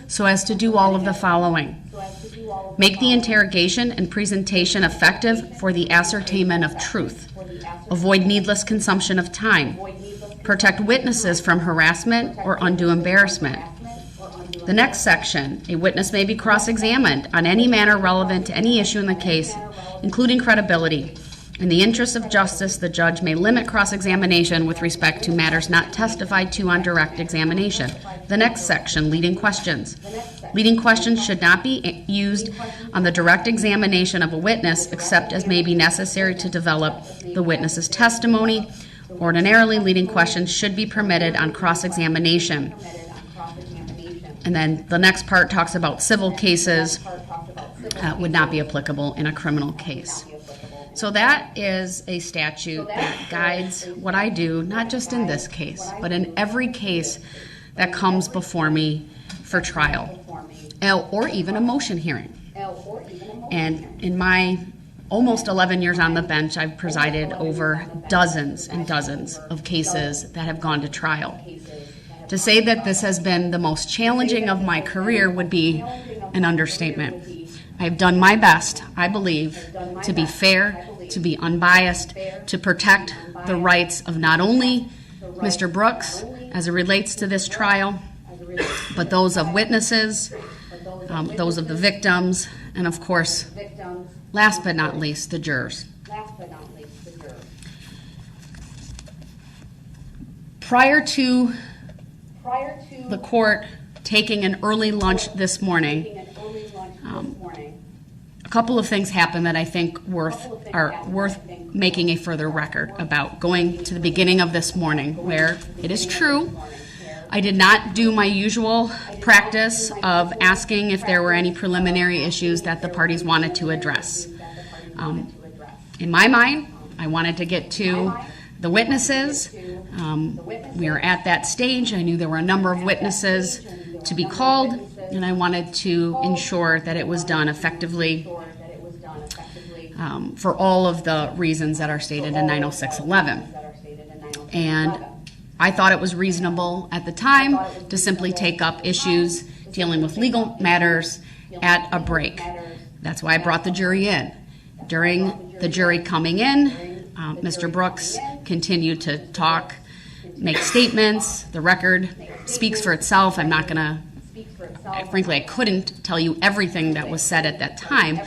so as to do all of the following. Make the interrogation and presentation effective for the ascertainment of truth. Avoid needless consumption of time. Protect witnesses from harassment or undue embarrassment. The next section, a witness may be cross-examined on any matter relevant to any issue in the case, including credibility. In the interest of justice, the judge may limit cross-examination with respect to matters not testified to on direct examination. The next section, leading questions. Leading questions should not be used on the direct examination of a witness except as may be necessary to develop the witness's testimony. Ordinarily, leading questions should be permitted on cross-examination. And then the next part talks about civil cases would not be applicable in a criminal case. So that is a statute that guides what I do, not just in this case, but in every case that comes before me for trial, or even a motion hearing. And in my almost 11 years on the bench, I've presided over dozens and dozens of cases that have gone to trial. To say that this has been the most challenging of my career would be an understatement. I've done my best, I believe, to be fair, to be unbiased, to protect the rights of not only Mr. Brooks as it relates to this trial, but those of witnesses, those of the victims, and of course, last but not least, the jurors. Prior to the court taking an early lunch this morning, a couple of things happened that I think are worth making a further record about. Going to the beginning of this morning, where it is true, I did not do my usual practice of asking if there were any preliminary issues that the parties wanted to address. In my mind, I wanted to get to the witnesses. We were at that stage. I knew there were a number of witnesses to be called, and I wanted to ensure that it was done effectively for all of the reasons that are stated in 906.11. And I thought it was reasonable at the time to simply take up issues dealing with legal matters at a break. That's why I brought the jury in. During the jury coming in, Mr. Brooks continued to talk, make statements. The record speaks for itself. I'm not going to, frankly, I couldn't tell you everything that was said at that time.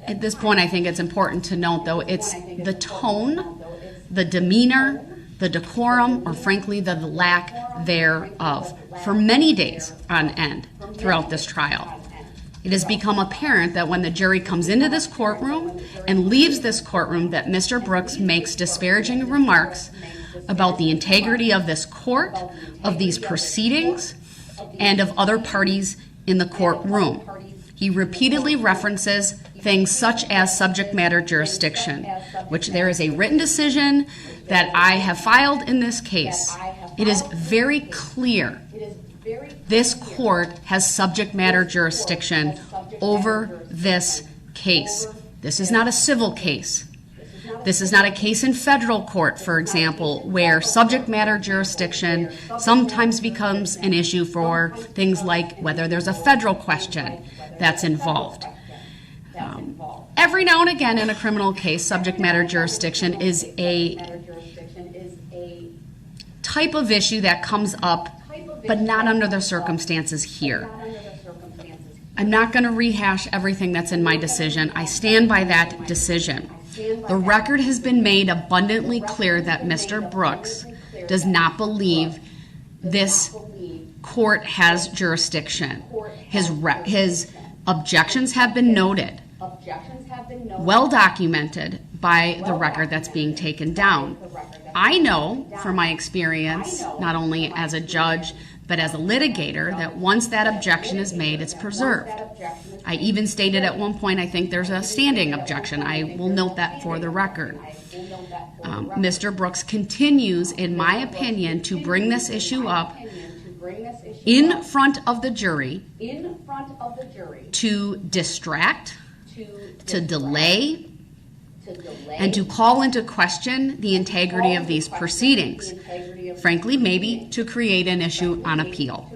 At this point, I think it's important to note, though, it's the tone, the demeanor, the decorum, or frankly, the lack thereof for many days on end throughout this trial. It has become apparent that when the jury comes into this courtroom and leaves this courtroom, that Mr. Brooks makes disparaging remarks about the integrity of this court, of these proceedings, and of other parties in the courtroom. He repeatedly references things such as subject matter jurisdiction, which there is a written decision that I have filed in this case. It is very clear this court has subject matter jurisdiction over this case. This is not a civil case. This is not a case in federal court, for example, where subject matter jurisdiction sometimes becomes an issue for things like whether there's a federal question that's involved. Every now and again in a criminal case, subject matter jurisdiction is a type of issue that comes up, but not under the circumstances here. I'm not going to rehash everything that's in my decision. I stand by that decision. The record has been made abundantly clear that Mr. Brooks does not believe this court has jurisdiction. His objections have been noted, well documented by the record that's being taken down. I know from my experience, not only as a judge, but as a litigator, that once that objection is made, it's preserved. I even stated at one point, I think there's a standing objection. I will note that for the record. Mr. Brooks continues, in my opinion, to bring this issue up in front of the jury, to distract, to delay, and to call into question the integrity of these proceedings. Frankly, maybe to create an issue on appeal.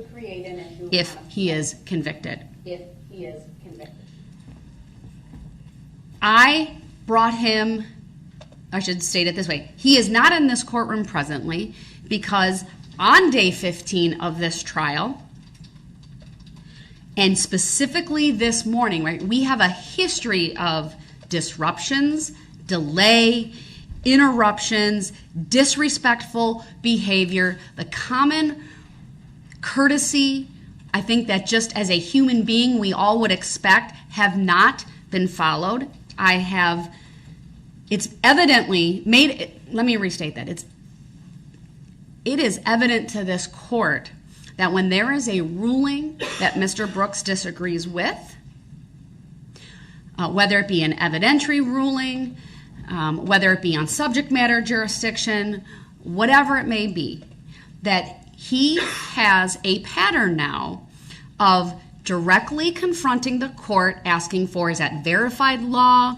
if he is convicted. I brought him, I should state it this way, he is not in this courtroom presently because on day 15 of this trial, and specifically this morning, right, we have a history of disruptions, delay, interruptions, disrespectful behavior, the common courtesy, I think that just as a human being we all would expect, have not been followed. It's evidently made, let me restate that. It is evident to this court that when there is a ruling that Mr. Brooks disagrees with, whether it be an evidentiary ruling, whether it be on subject matter jurisdiction, whatever it may be, that he has a pattern now of directly confronting the court, asking for, is that verified law?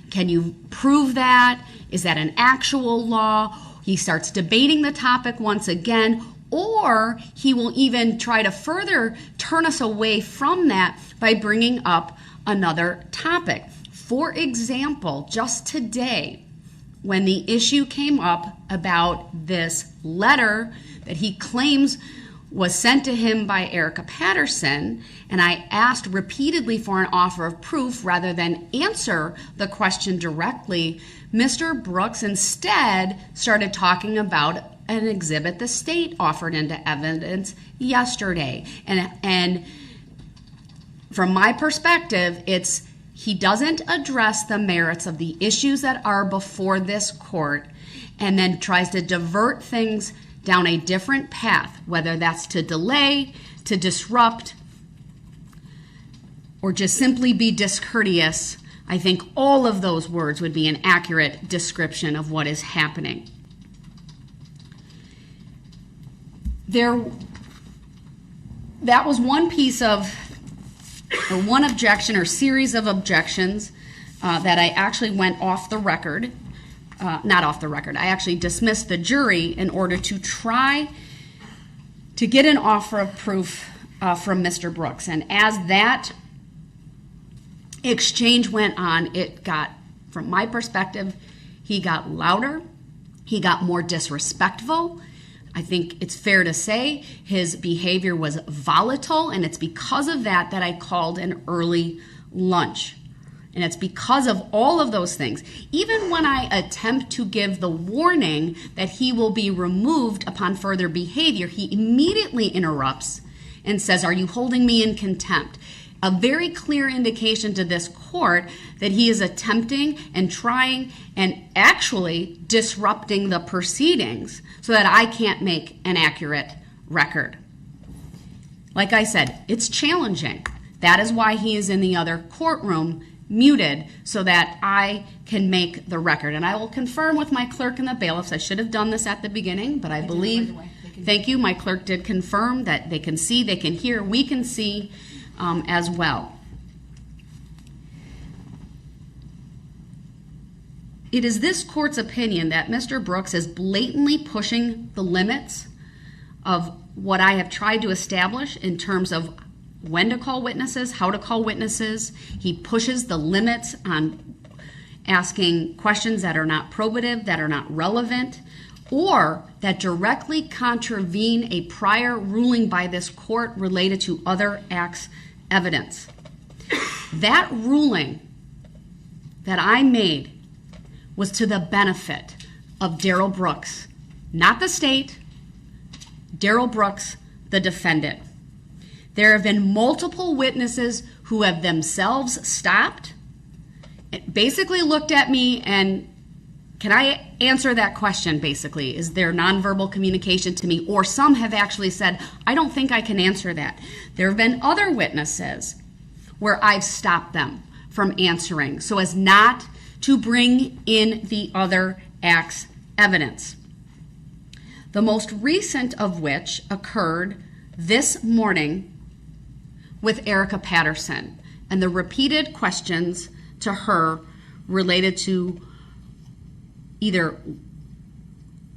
Can you prove that? Is that an actual law? He starts debating the topic once again, or he will even try to further turn us away from that by bringing up another topic. For example, just today, when the issue came up about this letter that he claims was sent to him by Erica Patterson, and I asked repeatedly for an offer of proof rather than answer the question directly, Mr. Brooks instead started talking about an exhibit the state offered into evidence yesterday. And from my perspective, he doesn't address the merits of the issues that are before this court and then tries to divert things down a different path, whether that's to delay, to disrupt, or just simply be discourteous. I think all of those words would be an accurate description of what is happening. That was one piece of, or one objection or series of objections that I actually went off the record. Not off the record. I actually dismissed the jury in order to try to get an offer of proof from Mr. Brooks. And as that exchange went on, it got, from my perspective, he got louder, he got more disrespectful. I think it's fair to say his behavior was volatile, and it's because of that that I called an early lunch. And it's because of all of those things. Even when I attempt to give the warning that he will be removed upon further behavior, he immediately interrupts and says, "Are you holding me in contempt?" A very clear indication to this court that he is attempting and trying and actually disrupting the proceedings so that I can't make an accurate record. Like I said, it's challenging. That is why he is in the other courtroom muted so that I can make the record. And I will confirm with my clerk and the bailiffs. I should have done this at the beginning, but I believe, thank you, my clerk did confirm that they can see, they can hear, we can see as well. It is this court's opinion that Mr. Brooks is blatantly pushing the limits of what I have tried to establish in terms of when to call witnesses, how to call witnesses. He pushes the limits on asking questions that are not probative, that are not relevant, or that directly contravene a prior ruling by this court related to other acts evidence. That ruling that I made was to the benefit of Darrell Brooks, not the state, Darrell Brooks, the defendant. There have been multiple witnesses who have themselves stopped, basically looked at me and, can I answer that question, basically? Is there nonverbal communication to me? Or some have actually said, I don't think I can answer that. There have been other witnesses where I've stopped them from answering so as not to bring in the other act's evidence. The most recent of which occurred this morning with Erica Patterson and the repeated questions to her related to either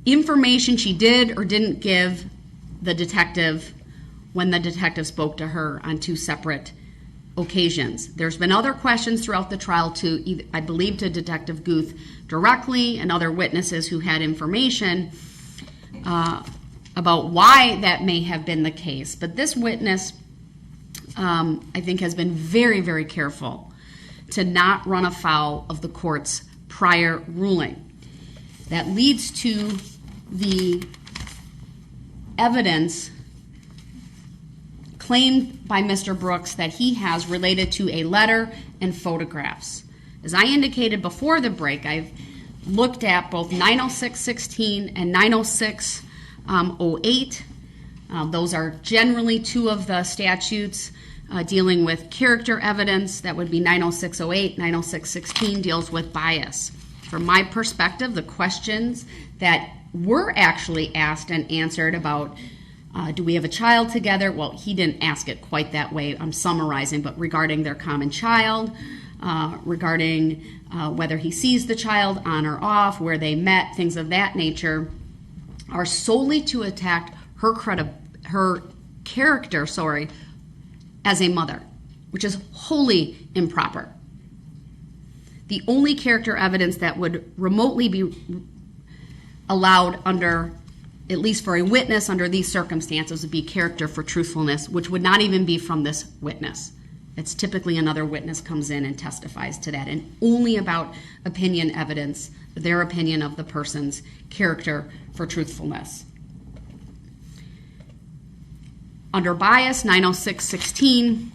information she did or didn't give the detective when the detective spoke to her on 2 separate occasions. There's been other questions throughout the trial to, I believe, to Detective Guth directly and other witnesses who had information about why that may have been the case. But this witness, I think, has been very, very careful to not run afoul of the court's prior ruling. That leads to the evidence claimed by Mr. Brooks that he has related to a letter and photographs. As I indicated before the break, I've looked at both 906-16 and 906-08. Those are generally 2 of the statutes dealing with character evidence. That would be 906-08. 906-16 deals with bias. From my perspective, the questions that were actually asked and answered about do we have a child together? Well, he didn't ask it quite that way. I'm summarizing, but regarding their common child, regarding whether he sees the child on or off, where they met, things of that nature, are solely to attack her character, as a mother, which is wholly improper. The only character evidence that would remotely be allowed under, at least for a witness under these circumstances, would be character for truthfulness, which would not even be from this witness. It's typically another witness comes in and testifies to that, and only about opinion evidence, their opinion of the person's character for truthfulness. Under bias, 906-16,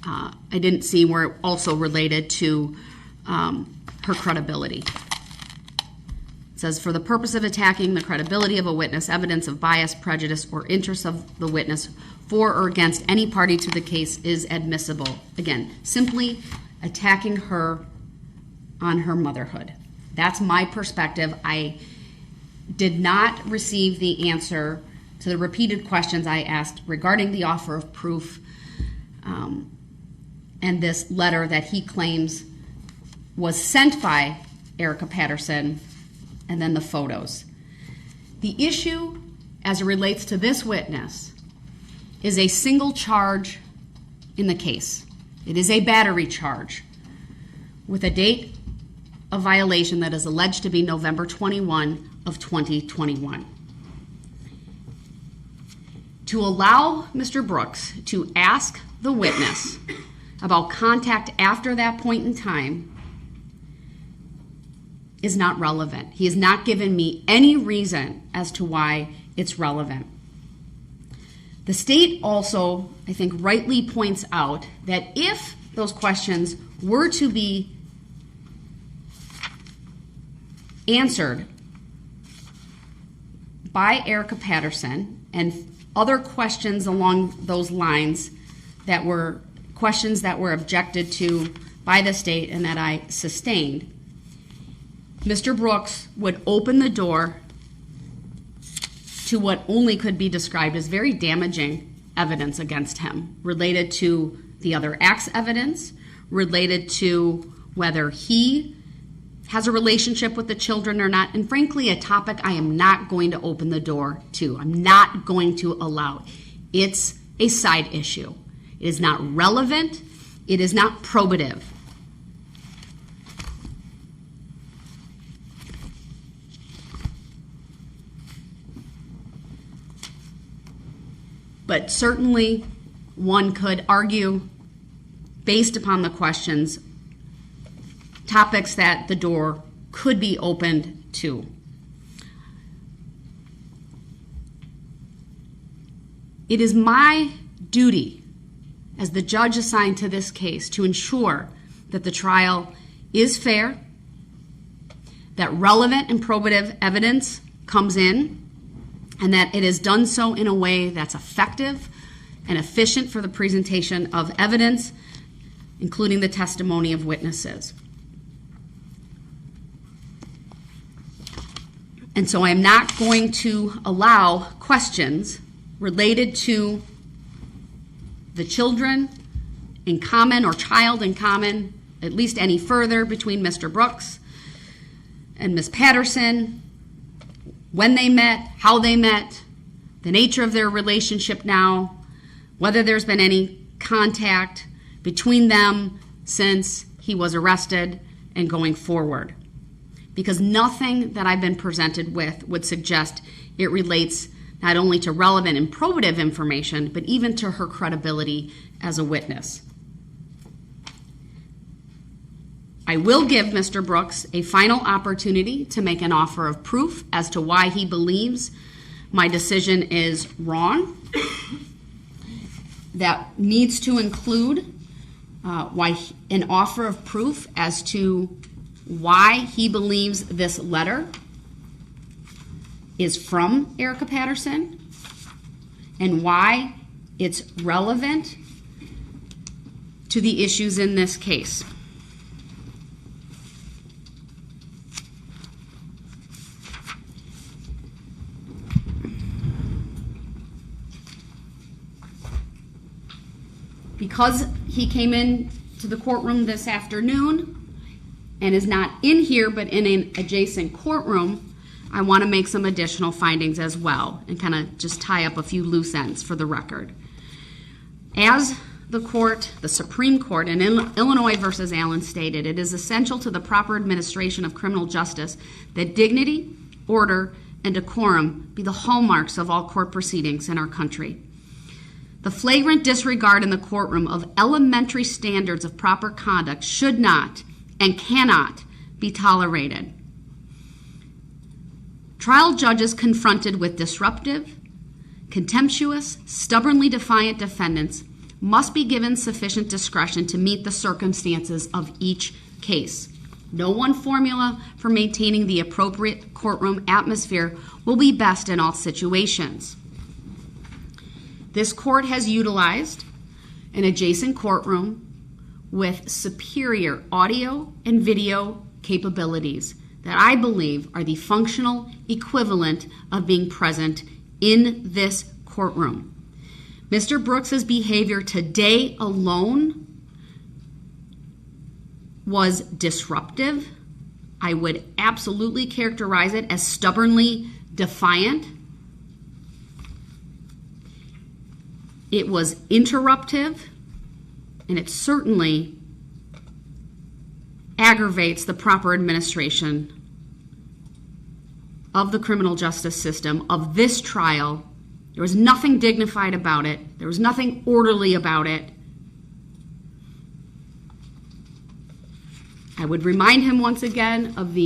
I didn't see where it also related to her credibility. It says, for the purpose of attacking the credibility of a witness, evidence of bias, prejudice, or interest of the witness for or against any party to the case is admissible. Again, simply attacking her on her motherhood. That's my perspective. I did not receive the answer to the repeated questions I asked regarding the offer of proof and this letter that he claims was sent by Erica Patterson, and then the photos. The issue as it relates to this witness is a single charge in the case. It is a battery charge with a date of violation that is alleged to be November 21 of 2021. To allow Mr. Brooks to ask the witness about contact after that point in time is not relevant. He has not given me any reason as to why it's relevant. The state also, I think, rightly points out that if those questions were to be answered by Erica Patterson and other questions along those lines that were questions that were objected to by the state and that I sustained, Mr. Brooks would open the door to what only could be described as very damaging evidence against him, related to the other acts evidence, related to whether he has a relationship with the children or not, and frankly, a topic I am not going to open the door to. I'm not going to allow. It's a side issue. It is not relevant. It is not probative. But certainly one could argue, based upon the questions, topics that the door could be opened to. It is my duty as the judge assigned to this case to ensure that the trial is fair, that relevant and probative evidence comes in, and that it is done so in a way that's effective and efficient for the presentation of evidence, including the testimony of witnesses. And so I'm not going to allow questions related to the children in common or child in common, at least any further, between Mr. Brooks and Ms. Patterson, when they met, how they met, the nature of their relationship now, whether there's been any contact between them since he was arrested and going forward. Because nothing that I've been presented with would suggest it relates not only to relevant and probative information, but even to her credibility as a witness. I will give Mr. Brooks a final opportunity to make an offer of proof as to why he believes my decision is wrong. That needs to include an offer of proof as to why he believes this letter is from Erica Patterson and why it's relevant to the issues in this case. Because he came in to the courtroom this afternoon and is not in here but in an adjacent courtroom, I want to make some additional findings as well and kind of just tie up a few loose ends for the record. As the Supreme Court in Illinois versus Allen stated, it is essential to the proper administration of criminal justice that dignity, order, and decorum be the hallmarks of all court proceedings in our country. The flagrant disregard in the courtroom of elementary standards of proper conduct should not and cannot be tolerated. Trial judges confronted with disruptive, contemptuous, stubbornly defiant defendants must be given sufficient discretion to meet the circumstances of each case. No one formula for maintaining the appropriate courtroom atmosphere will be best in all situations. This court has utilized an adjacent courtroom with superior audio and video capabilities that I believe are the functional equivalent of being present in this courtroom. Mr. Brooks's behavior today alone was disruptive. I would absolutely characterize it as stubbornly defiant. It was interruptive, and it certainly aggravates the proper administration of the criminal justice system, of this trial. There was nothing dignified about it. There was nothing orderly about it. I would remind him once again of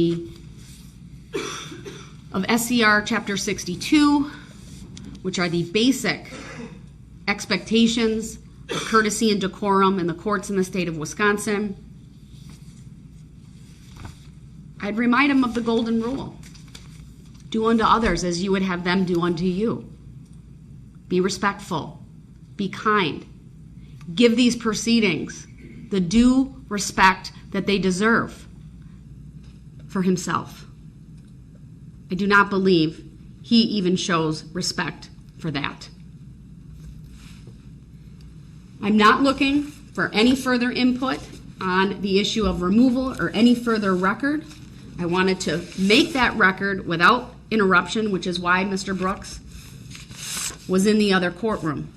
SCR Chapter 62, which are the basic expectations of courtesy and decorum in the courts in the state of Wisconsin. I'd remind him of the golden rule. Do unto others as you would have them do unto you. Be respectful. Be kind. Give these proceedings the due respect that they deserve for himself. I do not believe he even shows respect for that. I'm not looking for any further input on the issue of removal or any further record. I wanted to make that record without interruption, which is why Mr. Brooks was in the other courtroom.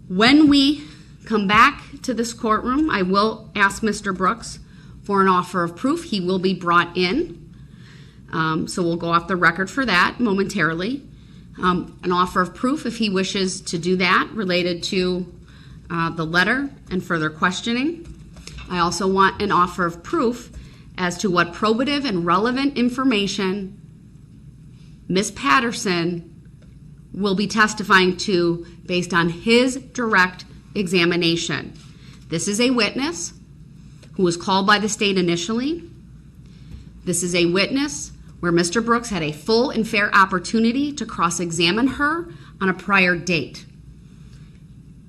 When we come back to this courtroom, I will ask Mr. Brooks for an offer of proof. He will be brought in. So we'll go off the record for that momentarily. An offer of proof if he wishes to do that related to the letter and further questioning. I also want an offer of proof as to what probative and relevant information Ms. Patterson will be testifying to based on his direct examination. This is a witness who was called by the state initially. This is a witness where Mr. Brooks had a full and fair opportunity to cross-examine her on a prior date.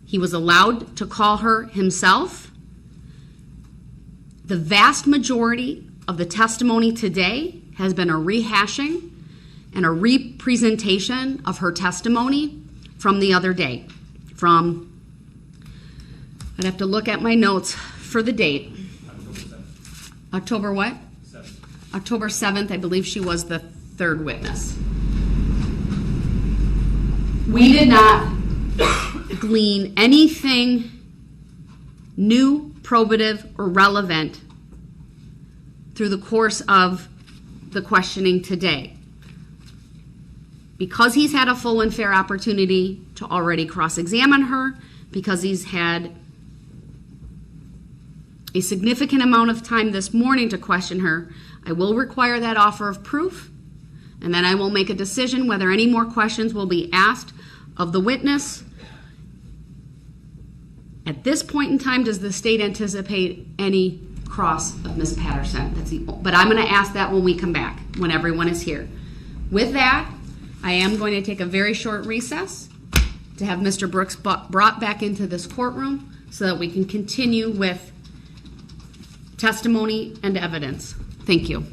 He was allowed to call her himself. The vast majority of the testimony today has been a rehashing and a representation of her testimony from the other day. I'd have to look at my notes for the date. October what? 7th. October 7th, I believe she was the third witness. We did not glean anything new, probative, or relevant through the course of the questioning today. Because he's had a full and fair opportunity to already cross-examine her, because he's had a significant amount of time this morning to question her, I will require that offer of proof, and then I will make a decision whether any more questions will be asked of the witness. At this point in time, does the state anticipate any cross of Ms. Patterson? But I'm going to ask that when we come back, when everyone is here. With that, I am going to take a very short recess to have Mr. Brooks brought back into this courtroom so that we can continue with testimony and evidence. Thank you.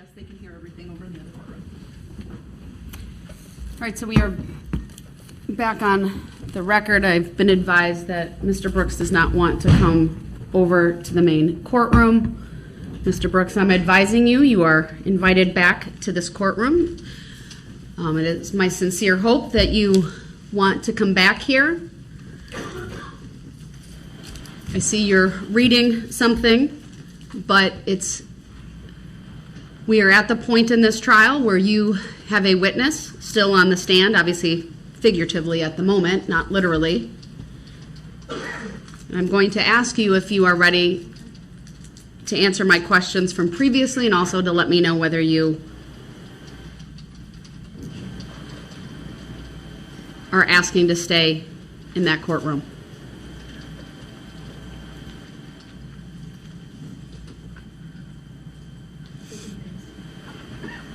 Yes, they can hear everything over in the other courtroom. All right, so we are back on the record. I've been advised that Mr. Brooks does not want to come over to the main courtroom. Mr. Brooks, I'm advising you, you are invited back to this courtroom. It is my sincere hope that you want to come back here. I see you're reading something, but we are at the point in this trial where you have a witness still on the stand, obviously figuratively at the moment, not literally. And I'm going to ask you if you are ready to answer my questions from previously and also to let me know whether you are asking to stay in that courtroom.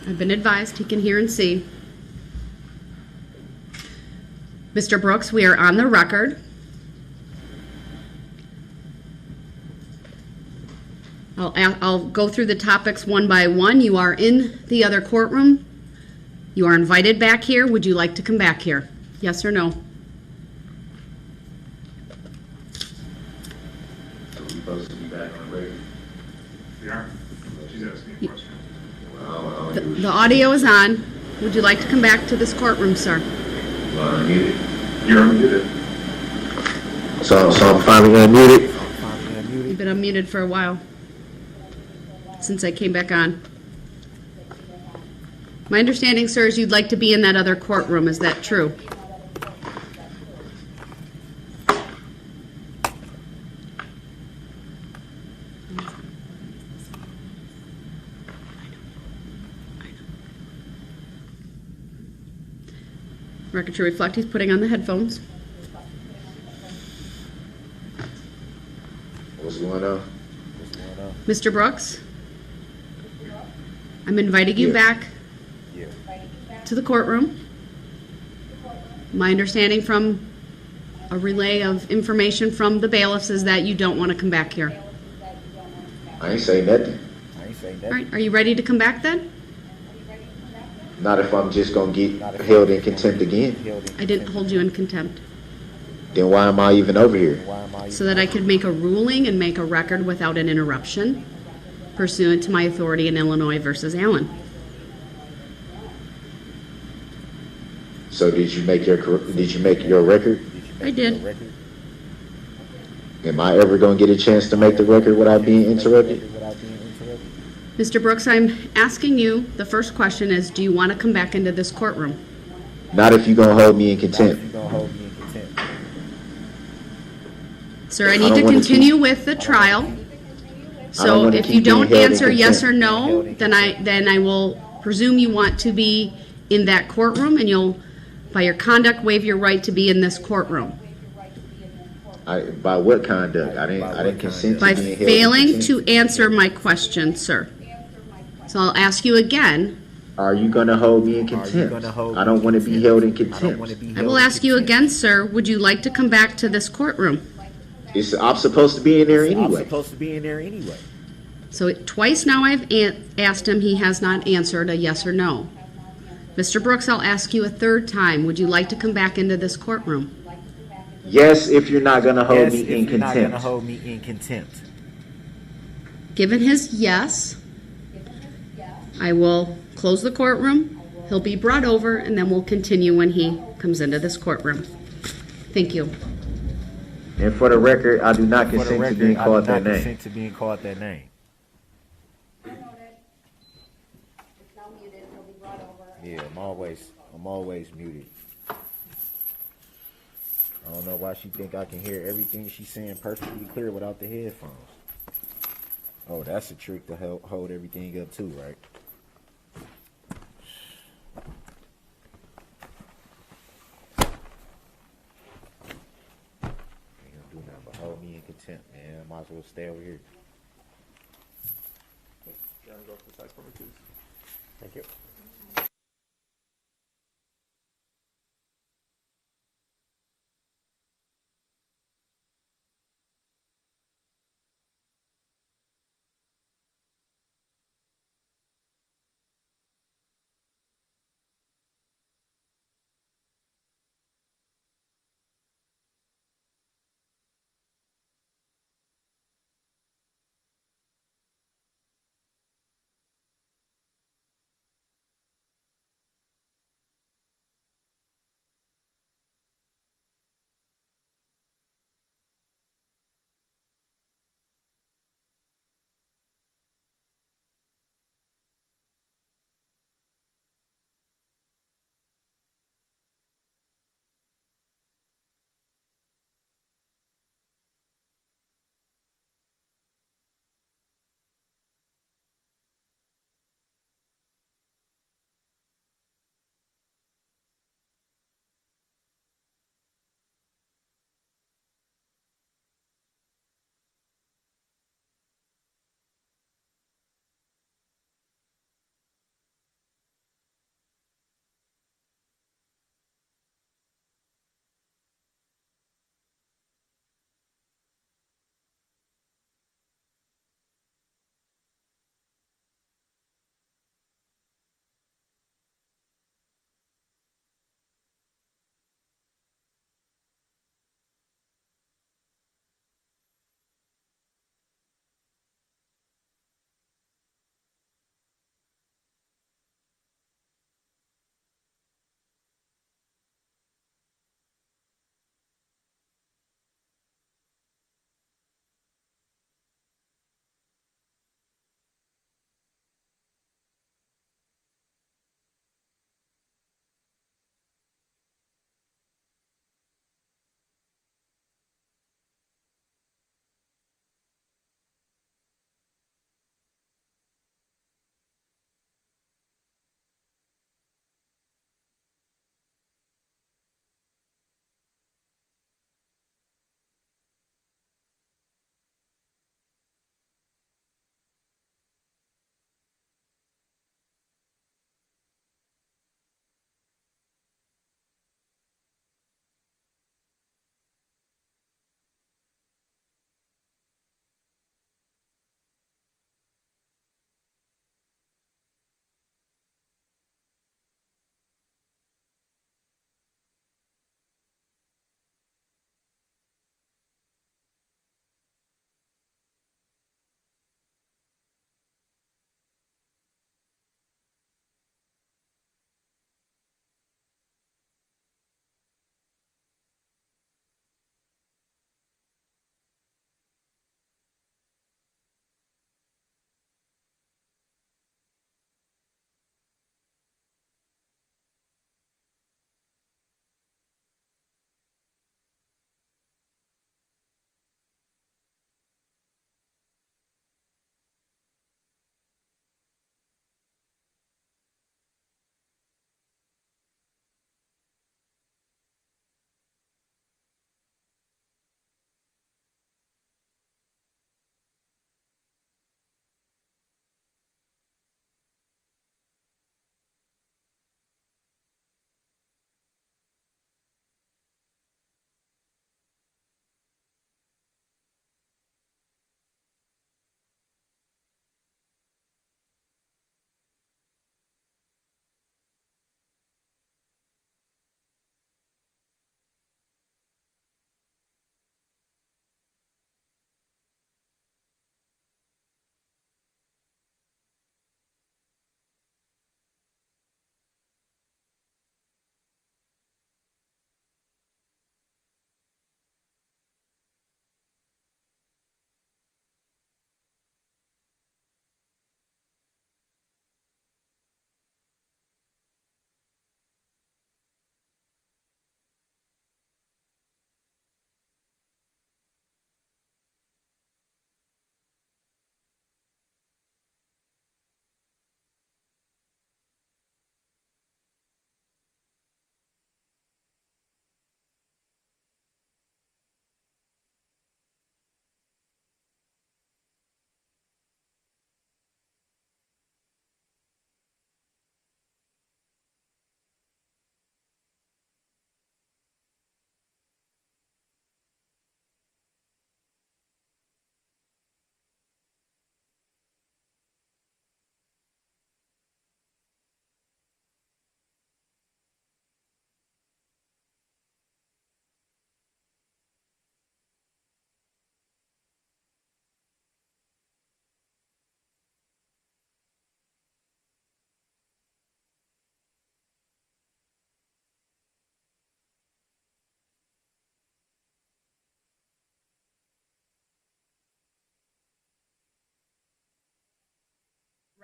I've been advised he can hear and see. Mr. Brooks, we are on the record. I'll go through the topics one by one. You are in the other courtroom. You are invited back here. Would you like to come back here? Yes or no? Are we supposed to be back on the record? Yeah, she's asking a question. The audio is on. Would you like to come back to this courtroom, sir? Well, unmuted. You're unmuted. So I'm finally unmuted. You've been unmuted for a while, since I came back on. My understanding, sir, is you'd like to be in that other courtroom. Is that true? Record to reflect, he's putting on the headphones. What's going on? Mr. Brooks, I'm inviting you back to the courtroom. My understanding from a relay of information from the bailiffs is that you don't want to come back here. I ain't say nothing. All right, are you ready to come back then? Not if I'm just gonna get held in contempt again. I didn't hold you in contempt. Then why am I even over here? So that I could make a ruling and make a record without an interruption pursuant to my authority in Illinois versus Allen. So did you make your record? I did. Am I ever gonna get a chance to make the record without being interrupted? Mr. Brooks, I'm asking you, the first question is, do you want to come back into this courtroom? Not if you're gonna hold me in contempt. Sir, I need to continue with the trial. So if you don't answer yes or no, then I will presume you want to be in that courtroom, and you'll, by your conduct, waive your right to be in this courtroom. By what conduct? I didn't consent to By being held in failing contempt. to answer my question, sir. So I'll ask you again. Are you gonna hold me in contempt? I don't want to be held in contempt. I will ask you again, sir, would you like to come back to this courtroom? I'm supposed to be in there anyway. So twice now I've asked him, he has not answered a yes or no. Mr. Brooks, I'll ask you a third time. Would you like to come back into this courtroom? Yes, if you're not gonna hold me in contempt. Given his yes, I will close the courtroom. He'll be brought over, and then we'll continue when he comes into this courtroom. Thank you. And for the record, I do not consent to being called that name. Yeah, I'm always muted. I don't know why she think I can hear everything she's saying perfectly clear without the headphones. Oh, that's a trick to hold everything up too, right? Ain't gonna do nothing but hold me in contempt, man. I might as well stay over here. You want to go to the side for me, please? Thank you.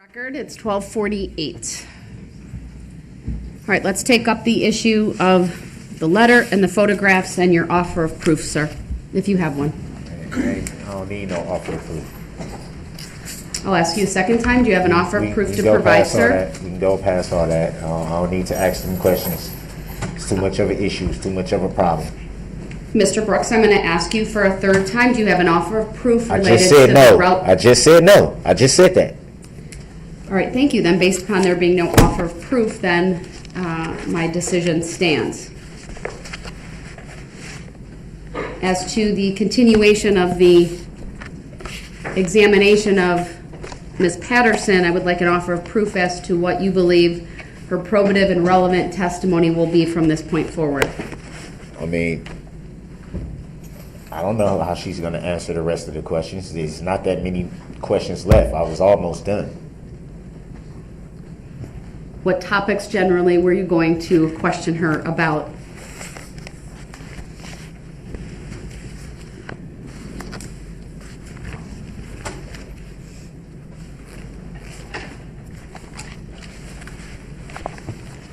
Record, it's 12:48. All right, let's take up the issue of the letter and the photographs and your offer of proof, sir, if you have one. I don't need no offer of proof. I'll ask you a second time. Do you have an offer of proof We to can go provide, past all sir? that. We can go past all that. I don't need to ask them questions. It's too much of an issue. It's too much of a problem. Mr. Brooks, I'm going to ask you for a third time. Do you have an offer of proof I related just to said the no. route? I just said no. I just said that. All right, thank you. Then, based upon there being no offer of proof, then my decision stands. As to the continuation of the examination of Ms. Patterson, I would like an offer of proof as to what you believe her probative and relevant testimony will be from this point forward. I mean, I don't know how she's going to answer the rest of the questions. There's not that many questions left. I was almost done. What topics generally were you going to question her about?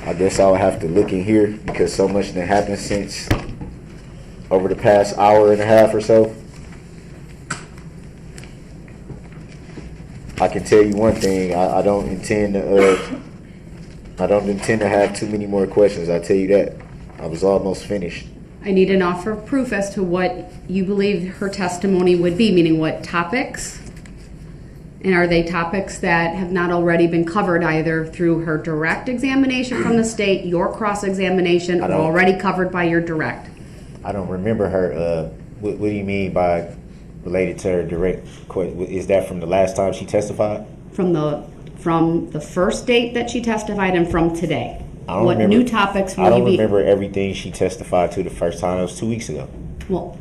I guess I'll have to look in here because so much that happened since over the past hour and a half or so. I can tell you one thing. I don't intend to have too many more questions. I tell you that. I was almost finished. I need an offer of proof as to what you believe her testimony would be, meaning what topics? And are they topics that have not already been covered either through her direct examination from the state, your cross-examination, or already covered by your direct? I don't remember her. What do you mean by related to her direct question? Is that from the last time she testified? From the first date that she testified and from today? What remember, new topics will I don't you be? remember everything she testified to the first time. It was 2 weeks ago. Well,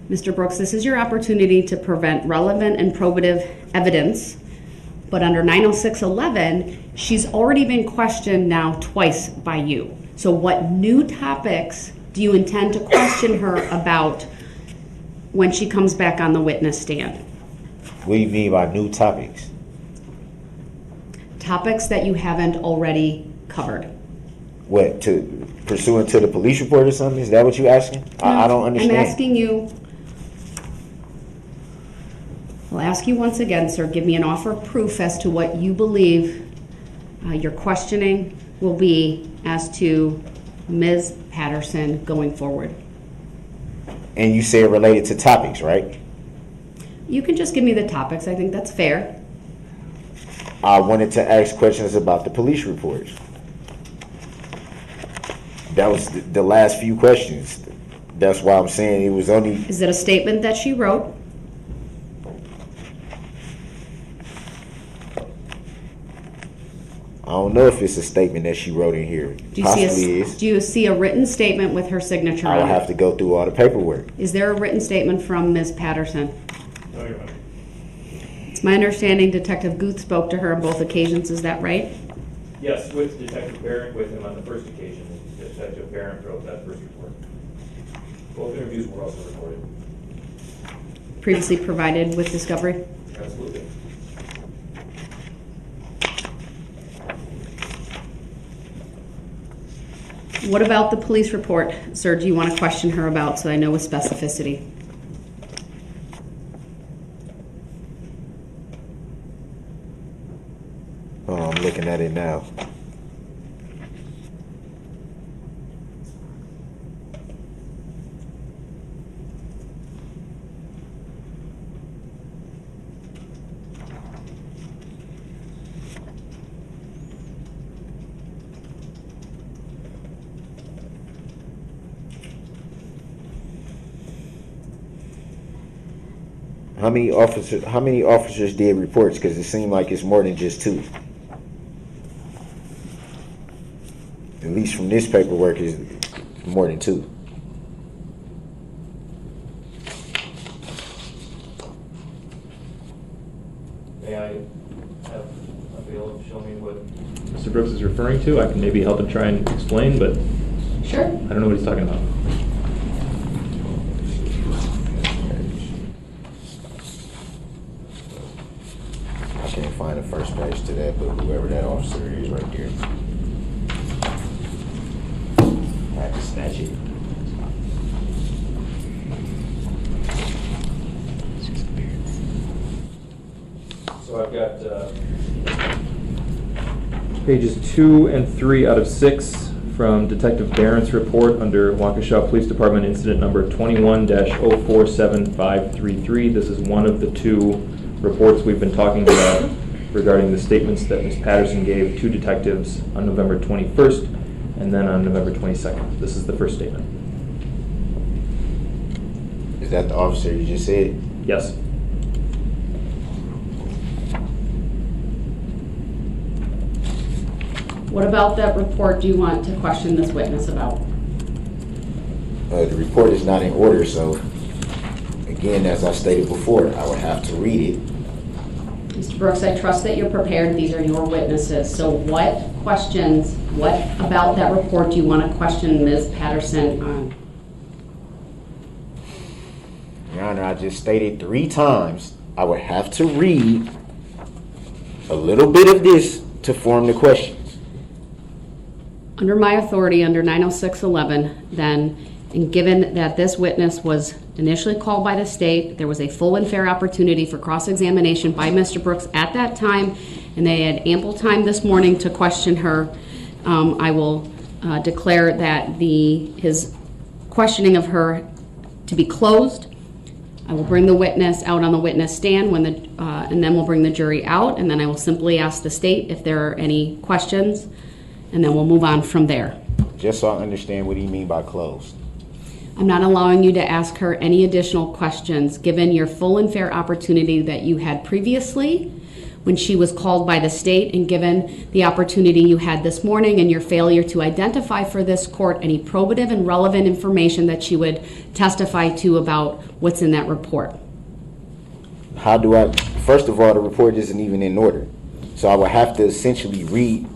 Mr. Brooks, this is your opportunity to present relevant and probative evidence, but under 906.11, she's already been questioned now twice by you. So what new topics do you intend to question her about when she comes back on the witness stand? What do you mean by new topics? Topics that you haven't already covered. What, to pursuant to the police report or something? Is that what you're asking? I don't understand. I'm asking you. I'll ask you once again, sir, give me an offer of proof as to what you believe your questioning will be as to Ms. Patterson going forward. And you say it related to topics, right? You can just give me the topics. I think that's fair. I wanted to ask questions about the police reports. That was the last few questions. That's why I'm saying it was only... Is it a statement that she wrote? I don't know if it's a statement that she wrote in here. Do you see a written statement with her signature on it? I'll have to go through all the paperwork. Is there a written statement from Ms. Patterson? No, Your Honor. It's my understanding Detective Guth spoke to her on both occasions. Is that right? Yes, with Detective Barrett with him on the first occasion. Detective Barrett wrote that first report. Both interviews were also recorded. Previously provided with discovery? Absolutely. What about the police report, sir? Do you want to question her about so I know with specificity? Oh, I'm looking at it now. How many officers did reports? Because it seemed like it's more than just 2. At least from this paperwork, is more than 2. May I have Bill show me what? Mr. Brooks is referring to? I can maybe help him try and explain, but Sure. I don't know what he's talking about. I can't find a that, but whoever that officer is right there. I have to snatch it. So I've got Pages 2 and 3 out of 6 from Detective Barron's report under Waukesha Police Department incident number 21-047533. This is one of the two reports we've been talking about regarding the statements that Ms. Patterson gave to detectives on November 21st and then on November 22nd. This is the first statement. Is that the officer you just said? Yes. What about that report do you want to question this witness about? The report is not in order, so again, as I stated before, I would have to read it. Mr. Brooks, I trust that you're prepared. These are your witnesses. So what questions, what about that report do you want to question Ms. Patterson on? Your Honor, I just stated 3 times I would have to read a little bit of this to form the questions. Under my authority, under 906.11, then, and given that this witness was initially called by the state, there was a full and fair opportunity for cross-examination by Mr. Brooks at that time, and they had ample time this morning to question her. I will declare that his questioning of her to be closed. I will bring the witness out on the witness stand and then we'll bring the jury out, and then I will simply ask the state if there are any questions, and then we'll move on from there. Just so I understand what do you mean by closed? I'm not allowing you to ask her any additional questions, given your full and fair opportunity that you had previously when she was called by the state, and given the opportunity you had this morning and your failure to identify for this court any probative and relevant information that she would testify to about what's in that report. How do I, first of all, the report isn't even in order. So I would have to essentially read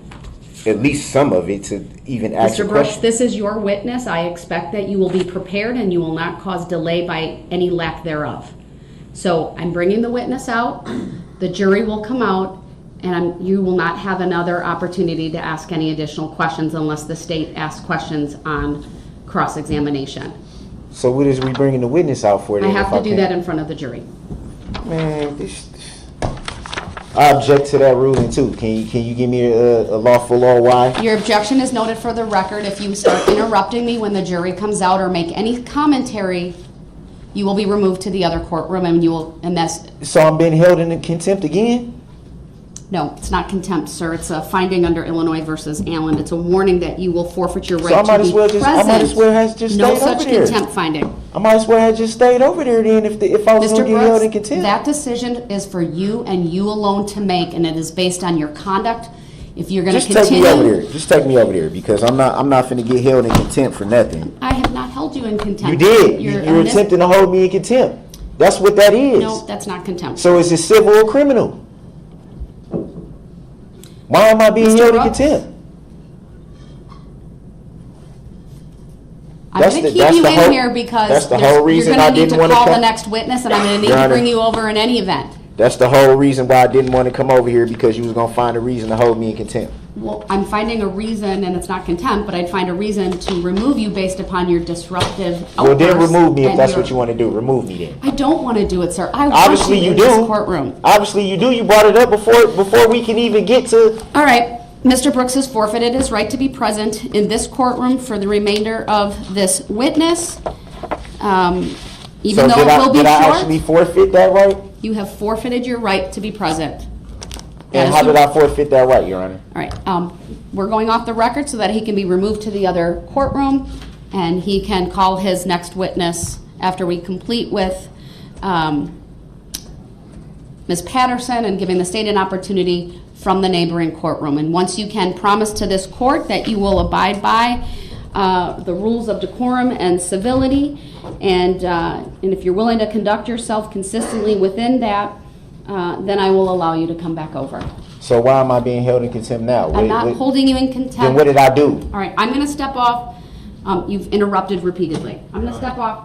at least some of it to even ask a Mr. Brooks, question. this is your witness. I expect that you will be prepared and you will not cause delay by any lack thereof. So I'm bringing the witness out. The jury will come out, and you will not have another opportunity to ask any additional questions unless the state asks questions on cross-examination. So what is we bringing the witness out for? I then have if to do can't- that in front of the jury. Man, I object to that ruling too. Can you give me a lawful law why? Your objection is noted for the record. If you start interrupting me when the jury comes out or make any commentary, you will be removed to the other courtroom, and that's, So I'm being held in contempt again? no, it's not contempt, sir. It's a finding under Illinois versus Allen. It's a warning that you will forfeit your So I right might to as be well just present. I might as well have just No stayed such over there. contempt finding. I might as well have just stayed over there then if I was Mr. going to get held in Brooks, contempt. that decision is for you and you alone to make, and it is based on your conduct. If you're going to Just take continue. me over there. Just take me over there because I'm not finna get held in contempt for nothing. I have not held you in contempt. You did. You're attempting to hold me in contempt. That's what that is. No, that's not contempt. So is it civil or criminal? Why am I being Mr. held in Brooks? contempt? I'm going to keep you in here because that's the whole reason you're I going to need didn't to want to call the come. next witness, and I'm going to need Your to Honor. bring you over in any event. That's the whole reason why I didn't want to come over here because you was gonna find a reason to hold me in contempt. Well, I'm finding a reason, and it's not contempt, but I'd find a reason to remove you based upon your disruptive outbursts. Well, then remove me if and that's your- what you want to do. Remove me then. I don't want to do it, sir. I Obviously want you you in this do. courtroom. Obviously you do. You brought it up before we can even get to. All right, Mr. Brooks has forfeited his right to be present in this courtroom for the remainder of this witness. Even So though it will be did I actually short, forfeit that right? you have forfeited your right to be present. That And is how the- did I forfeit that right, Your Honor? All right, we're going off the record so that he can be removed to the other courtroom, and he can call his next witness after we complete with Ms. Patterson and giving the state an opportunity from the neighboring courtroom. And once you can promise to this court that you will abide by the rules of decorum and civility, and if you're willing to conduct yourself consistently within that, then I will allow you to come back over. So why am I being held in contempt now? I'm not holding you in contempt. Then what did I do? All right, I'm going to step off. You've interrupted repeatedly. I'm going to step off.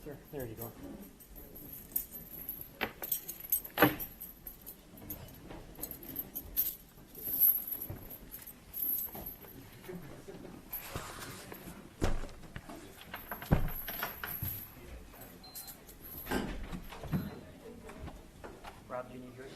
sir. There you go. Rob, do you need yours?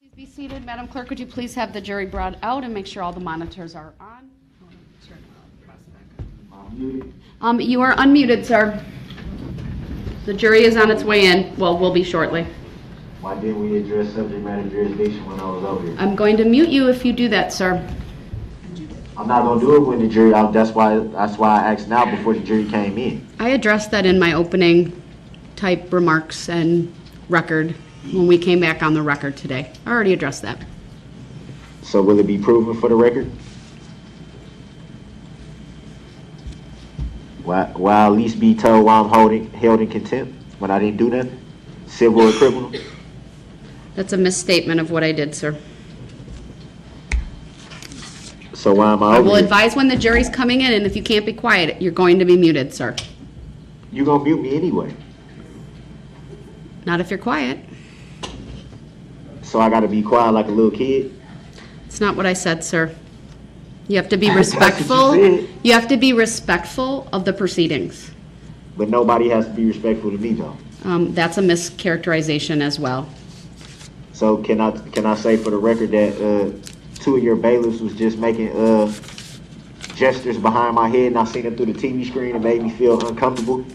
Please be seated. Madam Clerk, would you please have the jury brought out and make sure all the monitors are on? You are unmuted, sir. The jury is on its way in. Well, will be shortly. Why didn't we address subject matter jurisdiction when I was over here? I'm going to mute you if you do that, sir. I'm not gonna do it when the jury. That's why I asked now before the jury came in. I addressed that in my opening type remarks and record when we came back on the record today. I already addressed that. So will it be proven for the record? Will I at least be told why I'm held in contempt when I didn't do nothing? Civil or criminal? That's a misstatement of what I did, sir. So why am I I over will here? advise when the jury's coming in, and if you can't be quiet, you're going to be muted, sir. You gonna mute me anyway. Not if you're quiet. So I gotta be quiet like a little kid? It's not what I said, sir. You have to be That's what respectful. you said. You have to be respectful of the proceedings. But nobody has to be respectful to me though. That's a mischaracterization as well. So can I say for the record that two of your bailiffs was just making gestures behind my head and I seen it through the TV screen and made me feel uncomfortable?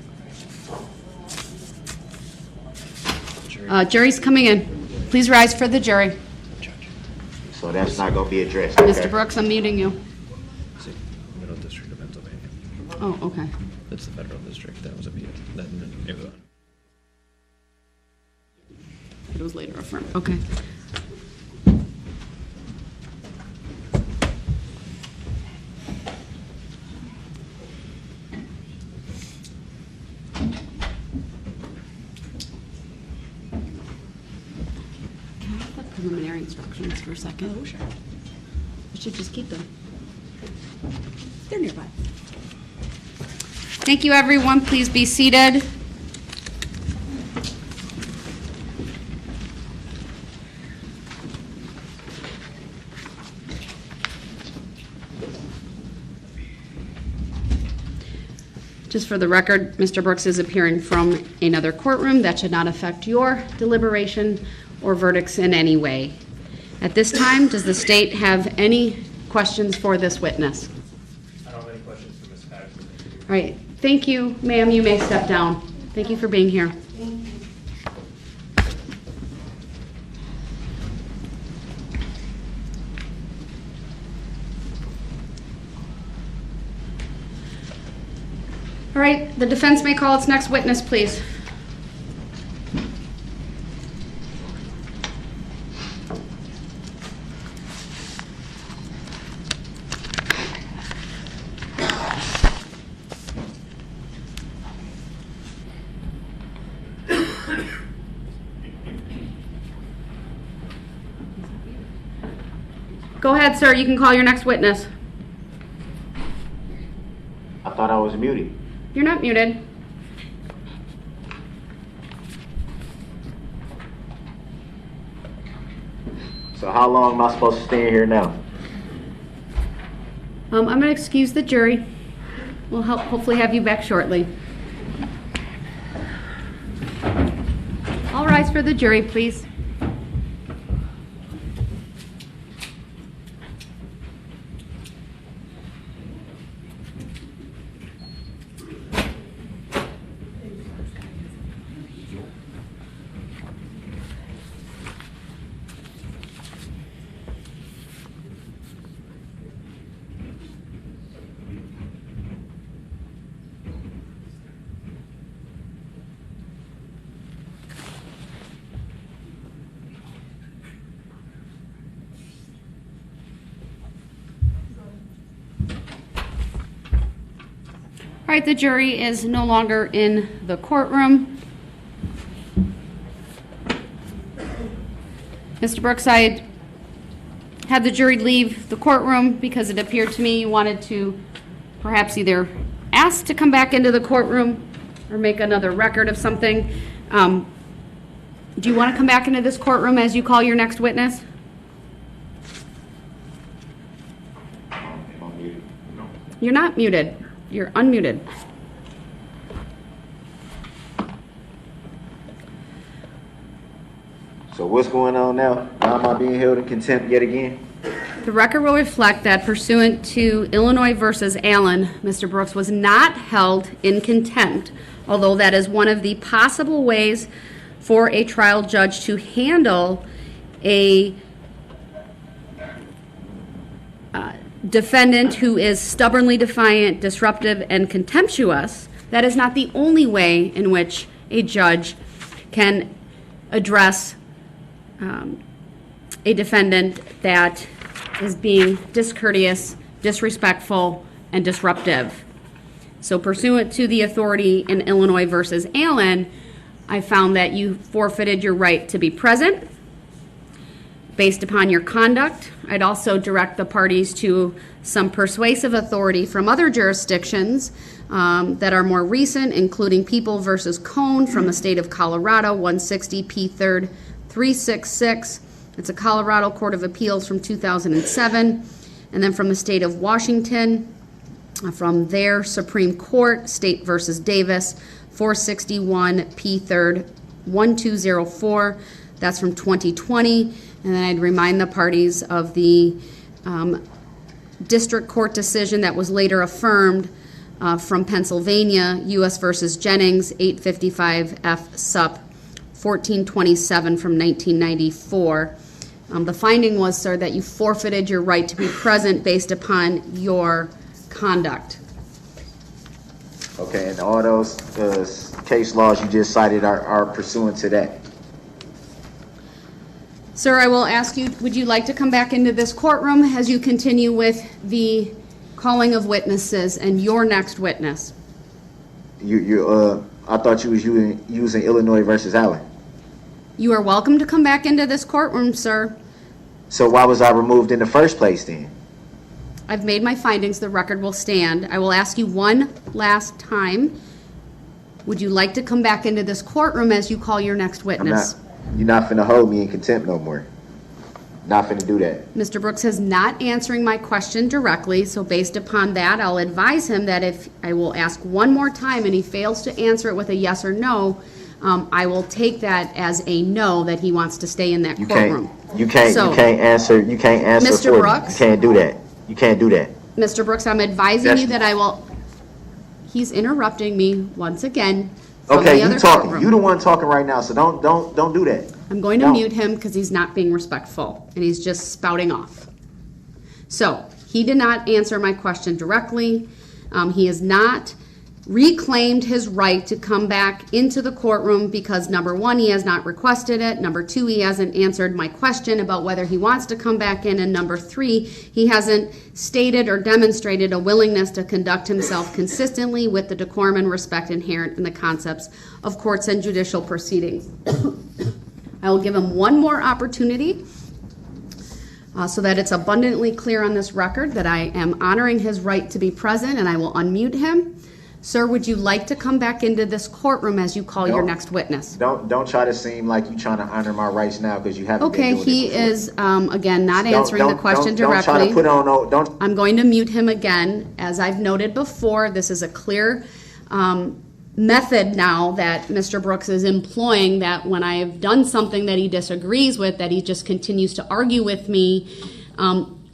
Jury's coming in. Please rise for the jury. So that's not gonna be addressed. Mr. Okay. Brooks, I'm muting you. Middle District of Pennsylvania. Oh, okay. That's the federal district. That was a appeal. It was later affirmed. Okay. Can I have the preliminary instructions for a second? Oh, sure. We should just keep them. They're nearby. Thank you, everyone. Please be seated. Just for the record, Mr. Brooks is appearing from another courtroom. That should not affect your deliberation or verdicts in any way. At this time, does the state have any questions for this witness? I don't have any questions for Ms. Patterson. All right, thank you, ma'am. You may step down. Thank you for being here. All right, the defense may call its next witness, please. Go ahead, sir. You can call your next witness. I thought I was muted. You're not muted. So how long am I supposed to stay in here now? I'm going to excuse the jury. We'll hopefully have you back shortly. All rise for the jury, please. All right, the jury is no longer in the courtroom. Mr. Brooks, I had the jury leave the courtroom because it appeared to me you wanted to perhaps either ask to come back into the courtroom or make another record of something. Do you want to come back into this courtroom as you call your next witness? You're not muted. You're unmuted. So what's going on now? Why am I being held in contempt yet again? The record will reflect that pursuant to Illinois versus Allen, Mr. Brooks was not held in contempt, although that is one of the possible ways for a trial judge to handle a defendant who is stubbornly defiant, disruptive, and contemptuous, that is not the only way in which a judge can address a defendant that is being discourteous, disrespectful, and disruptive. So pursuant to the authority in Illinois versus Allen, I found that you forfeited your right to be present based upon your conduct. I'd also direct the parties to some persuasive authority from other jurisdictions that are more recent, including People versus Cone from the state of Colorado, 160 P. 3rd 366. It's a Colorado Court of Appeals from 2007. And then from the state of Washington, from their Supreme Court, State versus Davis, 461 P. 3rd 1204. That's from 2020. And then I'd remind the parties of the district court decision that was later affirmed from Pennsylvania, U.S. versus Jennings, 855 F. Sup. 1427 from 1994. The finding was, sir, that you forfeited your right to be present based upon your conduct. Okay, and all those case laws you just cited are pursuant to that. Sir, I will ask you, would you like to come back into this courtroom as you continue with the calling of witnesses and your next witness? I thought you was using Illinois versus Allen. You are welcome to come back into this courtroom, sir. So why was I removed in the first place then? I've made my findings. The record will stand. I will ask you one last time. Would you like to come back into this courtroom as you call your next witness? You're not finna hold me in contempt no more. Not finna do that. Mr. Brooks is not answering my question directly, so based upon that, I'll advise him that if I will ask one more time and he fails to answer it with a yes or no, I will take that as a no, that he wants to stay in that courtroom. You can't answer Mr. for me. Brooks? You can't do that. You can't do that. Mr. Brooks, I'm advising you that I will. He's interrupting me once again. From Okay, the other you talking. courtroom. You the one talking right now, so don't do that. I'm going to Don't. mute him because he's not being respectful and he's just spouting off. So he did not answer my question directly. He has not reclaimed his right to come back into the courtroom because, number one, he has not requested it. Number two, he hasn't answered my question about whether he wants to come back in. And number three, he hasn't stated or demonstrated a willingness to conduct himself consistently with the decorum and respect inherent in the concepts of courts and judicial proceedings. I will give him one more opportunity so that it's abundantly clear on this record that I am honoring his right to be present, and I will unmute him. Sir, would you like to come back into this courtroom as you call your next witness? Don't try to seem like you're trying to honor my rights now because you haven't been doing it he before. is, again, not answering the question directly. Don't try to put on no, don't. I'm going to mute him again. As I've noted before, this is a clear method now that Mr. Brooks is employing, that when I have done something that he disagrees with, that he just continues to argue with me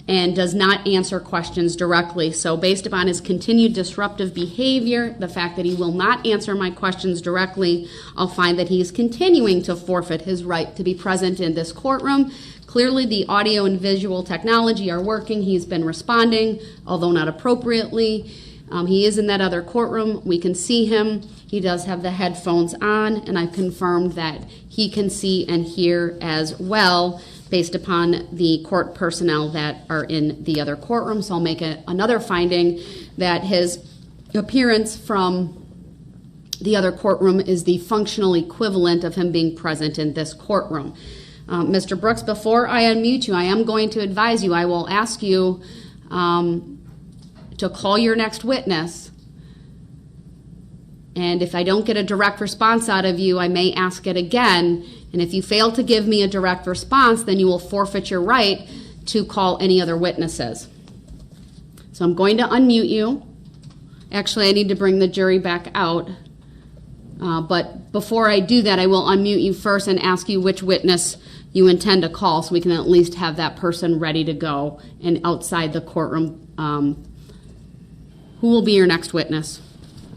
and does not answer questions directly. So based upon his continued disruptive behavior, the fact that he will not answer my questions directly, I'll find that he is continuing to forfeit his right to be present in this courtroom. Clearly, the audio and visual technology are working. He's been responding, although not appropriately. He is in that other courtroom. We can see him. He does have the headphones on, and I've confirmed that he can see and hear as well based upon the court personnel that are in the other courtroom. So I'll make another finding that his appearance from the other courtroom is the functional equivalent of him being present in this courtroom. Mr. Brooks, before I unmute you, I am going to advise you, I will ask you to call your next witness. And if I don't get a direct response out of you, I may ask it again. And if you fail to give me a direct response, then you will forfeit your right to call any other witnesses. So I'm going to unmute you. Actually, I need to bring the jury back out. But before I do that, I will unmute you first and ask you which witness you intend to call so we can at least have that person ready to go and outside the courtroom. Who will be your next witness?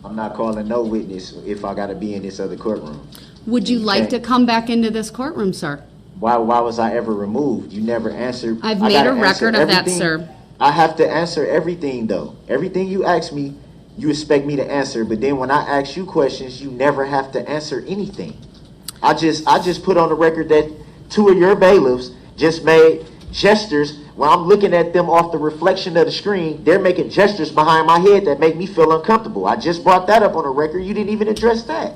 I'm not calling no witness if I got to be in this other courtroom. Would you like to come back into this courtroom, sir? Why was I ever removed? You never answered. I've I made gotta a record answer of that, everything. sir. I have to answer everything though. Everything you ask me, you expect me to answer, but then when I ask you questions, you never have to answer anything. I just put on the record that 2 of your bailiffs just made gestures. When I'm looking at them off the reflection of the screen, they're making gestures behind my head that make me feel uncomfortable. I just brought that up on the record. You didn't even address that.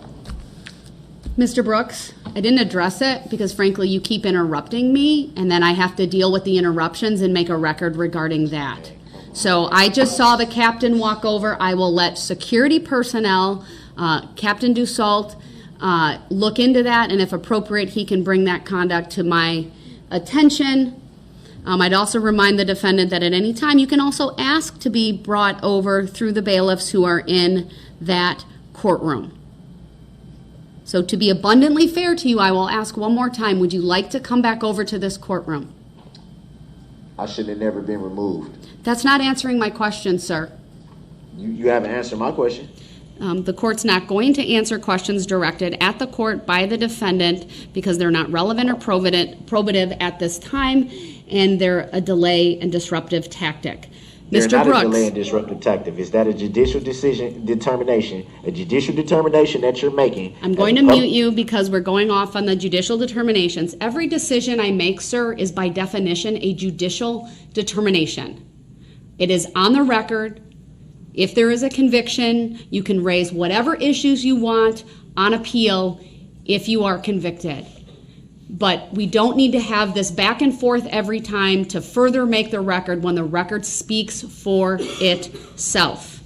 Mr. Brooks, I didn't address it because frankly you keep interrupting me and then I have to deal with the interruptions and make a record regarding that. So I just saw the captain walk over. I will let security personnel, Captain Dussault, look into that, and if appropriate, he can bring that conduct to my attention. I'd also remind the defendant that at any time you can also ask to be brought over through the bailiffs who are in that courtroom. So to be abundantly fair to you, I will ask one more time, would you like to come back over to this courtroom? I should have never been removed. That's not answering my question, sir. You haven't answered my question. The court's not going to answer questions directed at the court by the defendant because they're not relevant or probative at this time, and they're a delay and disruptive tactic. They're Mr. not Brooks. a delay and disruptive tactic. Is that a judicial determination that you're making? I'm going to mute you because we're going off on the judicial determinations. Every decision I make, sir, is by definition a judicial determination. It is on the record. If there is a conviction, you can raise whatever issues you want on appeal if you are convicted. But we don't need to have this back and forth every time to further make the record when the record speaks for itself.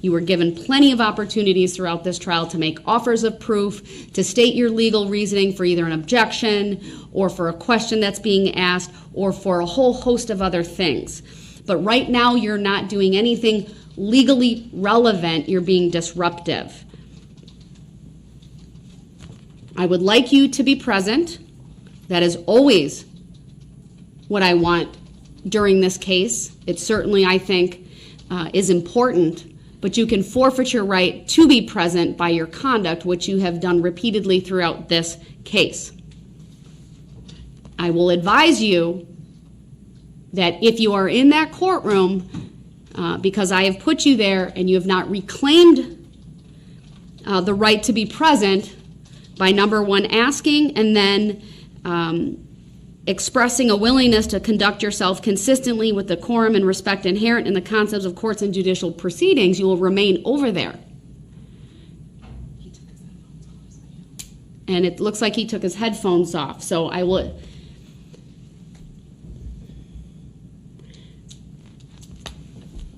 You were given plenty of opportunities throughout this trial to make offers of proof, to state your legal reasoning for either an objection or for a question that's being asked or for a whole host of other things. But right now you're not doing anything legally relevant, you're being disruptive. I would like you to be present. That is always what I want during this case. It certainly, I think, is important, but you can forfeit your right to be present by your conduct, which you have done repeatedly throughout this case. I will advise you that if you are in that courtroom, because I have put you there and you have not reclaimed the right to be present by number one, asking and then expressing a willingness to conduct yourself consistently with decorum and respect inherent in the concepts of courts and judicial proceedings, you will remain over there. And it looks like he took his headphones off, so I will...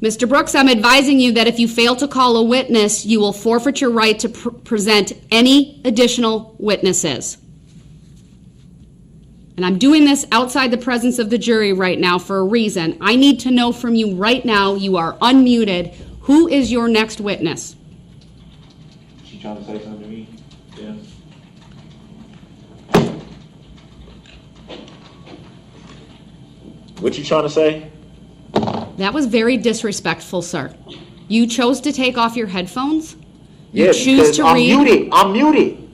Mr. Brooks, I'm advising you that if you fail to call a witness, you will forfeit your right to present any additional witnesses. And I'm doing this outside the presence of the jury right now for a reason. I need to know from you right now, you are unmuted, who is your next witness? She trying to say something to me? Yeah. What you trying to say? That was very disrespectful, sir. You chose to take off your headphones? You Yeah, choose because to I'm read? muted. I'm muted.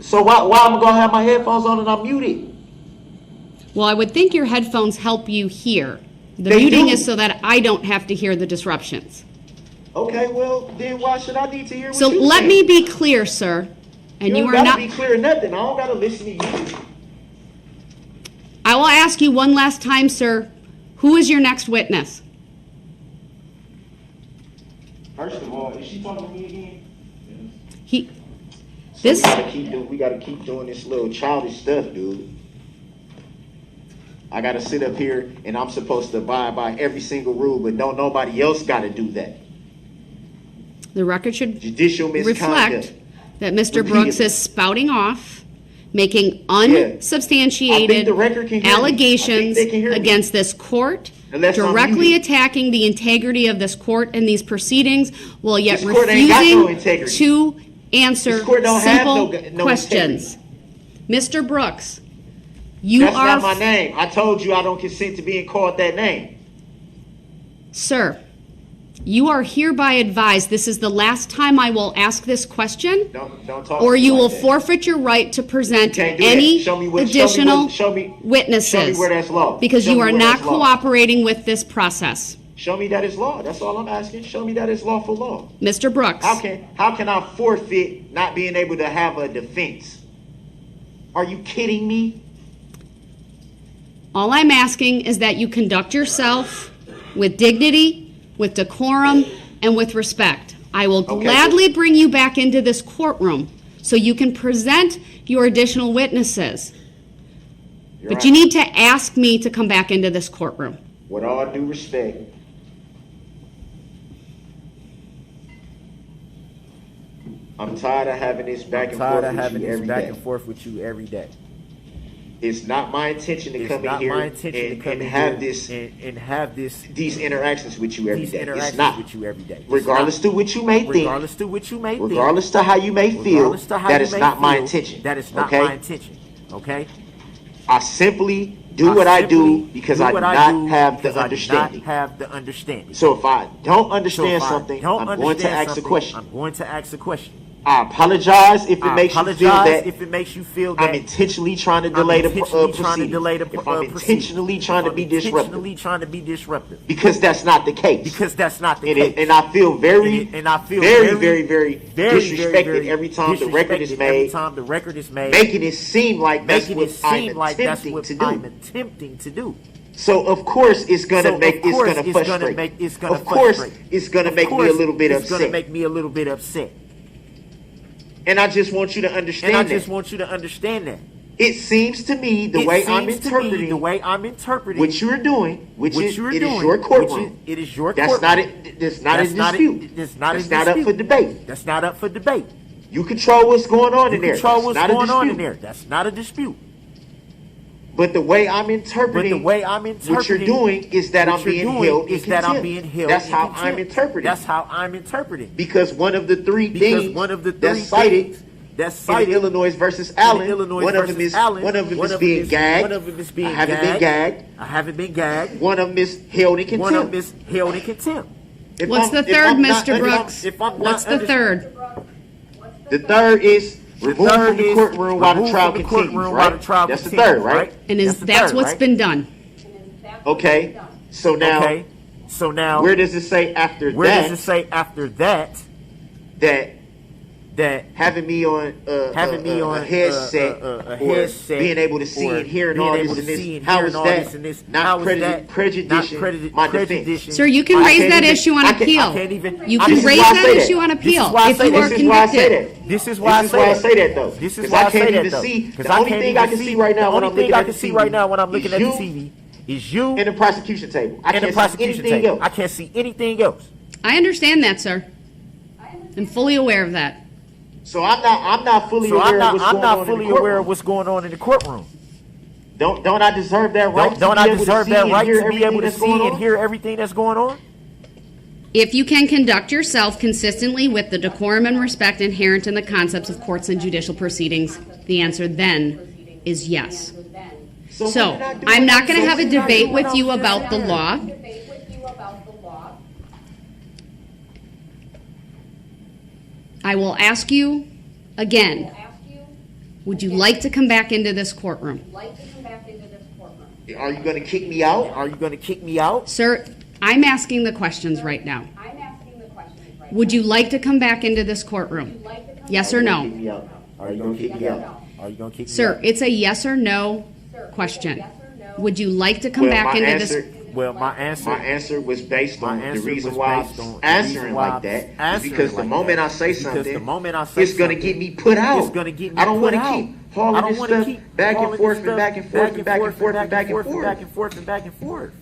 So why am I gonna have my headphones on and I'm muted? Well, I would think your headphones help you hear. The They muting do. is so that I don't have to hear the disruptions. Okay, well then why should I need to hear what So you let saying? me be clear, sir. And you don't are gotta not. be clear or nothing. I don't gotta listen to you. I will ask you one last time, sir. Who is your next witness? First of all, is she talking to me again? He. So This. we gotta keep doing this little childish stuff, dude. I gotta sit up here and I'm supposed to abide by every single rule, but don't nobody else gotta do that. The record should Judicial misconduct. reflect that Mr. Brooks Repeatedly. is spouting off, making I think unsubstantiated the record can hear me. I think allegations they can hear me. against this court, Unless I'm directly muted. attacking the integrity of this court and these proceedings, while yet This court ain't got no refusing integrity. to answer This court don't have simple no questions. Mr. Brooks, you That's are... not my name. I told you I don't consent to being called that name. Sir, You are hereby advised this is the last time I will ask this question, Don't talk or to me you like will that. forfeit your right to present Can't do that. any Show me what- additional show me witnesses. where that's law. Because Show you me are where not that's law. cooperating with this process. Show me that it's law. That's all I'm asking. Show me that it's lawful law. Mr. Brooks, How can I forfeit not being able to have a defense? Are you kidding me? all I'm asking is that you conduct yourself with dignity, with decorum, and with respect. I will Okay. gladly bring you back into this courtroom so you can present your additional witnesses. You're But right. you need to ask me to come back into this courtroom. With all due respect, I'm tired of having this back and Tired forth of with having you this every back day. and forth with you every day. It's not my intention to It's come in not here my intention to and, come and in have here this and have these interactions with you every these day. It's interactions not. with you every day. It's Regardless not. to what you may think, Regardless to what you may think, regardless to how you may feel, regardless to how that you is may not my feel, intention. That is not okay? my intention. Okay? I simply do what I do because I do not have the understanding. Have the understanding. So if I don't So understand if I something, don't I'm going to understand ask a something, question. I'm going to ask a question. I apologize if it I makes you feel apologize that if it makes you feel that I'm intentionally trying to delay the intentionally trying to proceedings. delay the If I'm proceedings. intentionally trying to If be I'm disruptive. intentionally trying to be disruptive. Because that's not the case. Because that's not the and, case. and I feel very, And I feel very very disrespected very every time the record is disrespected every made, time the record is made, making it seem like that's making what it seem I'm like that's attempting what to I'm do. attempting to do. So of course it's gonna So, make of course, it's gonna frustrate. it's gonna Of course frustrate. it's gonna Of make me a course, little bit it's gonna upset. make me a little bit upset. And I just want you to And understand I that. just want you to understand that. It seems to me the way I'm interpreting the way I'm interpreting what you're doing, what you're it doing, is your courtroom. it is your That's courtroom. not it. That's not That's a not dispute. it. That's not a That's not up dispute. for debate. That's not up for debate. You control what's going on You in there. control That's what's not a going on in dispute. there. That's not a dispute. But the way I'm interpreting, But the way I'm what you're interpreting doing is that what I'm you're being doing held in is that I'm contempt. being held That's in how contempt. I'm interpreting. That's how I'm interpreting. Because one of the three Because things one of the three that's cited things that's in cited Illinois versus Allen, Illinois one of versus them is Allen, one of them one is of being them is- gagged. one of them is being I haven't been gagged. I haven't been gagged. One of them is held in One of them contempt. is held in contempt. If What's I'm- the if third, I'm not Mr. under- Brooks? if I'm not What's the under- third? The third is removed third from the is courtroom while the removed trial from the continues, courtroom right? while the trial That's the continues, third, right? And That's the that's third, what's right? been done. Okay. So now, Okay. So now, where does it say after where that does it say after that that having me on a headset, a or headset, being able to see or and hearing being all able this to and see this, and how hearing is all that this and this, not how is that prejudicing not my prejudicing defense? Sir, you can I raise can't that even- issue on I can't- appeal. I can't even. You This can is raise why I that say that. issue on This appeal is why I if say you that. are This is why I say convicted. that. This is why I This is why I say say that though. This is Because why I I say can't that even though. see. 'Cause The only thing I can see right now when I'm looking at the see right now when I'm TV looking is at the you TV is you and the prosecution table. I and the can't see prosecution anything table. else. I can't see anything else. I understand that, sir. I'm fully aware of that. So I'm not fully So aware I'm of what's not going on in fully the aware courtroom. of what's going on in the courtroom. Don't I deserve that right? Don't to I be able to deserve see that and right hear to be able everything to that's going see and on? hear everything that's going on? If you can conduct yourself consistently with the decorum and respect inherent in the concepts of courts and judicial proceedings, the answer then is yes. So, what did I do? I'm not going to have a what did I debate do? with you about the law. I will ask you again, would you like to come back into this courtroom? Are you going to kick me out? Are you going to kick me out? Sir, I'm asking the questions right now. Would you like to come back into this courtroom? Yes or Kick no? me out. Are you going to kick me out? Are you going to kick me Sir, out? it's a yes or no question. Would you like to come Well, back my into answer- this? Well, my answer was based My on the answer reason was why I based on was the answering reason why like I that was is answering because the like moment that I say is because something, the moment I say it's going to something, get me put out. it's gonna get me I don't put want to out. keep I hauling don't this wanna stuff keep back and hauling forth this and stuff back and forth and back and forth and back and and forth. back and forth and back and forth.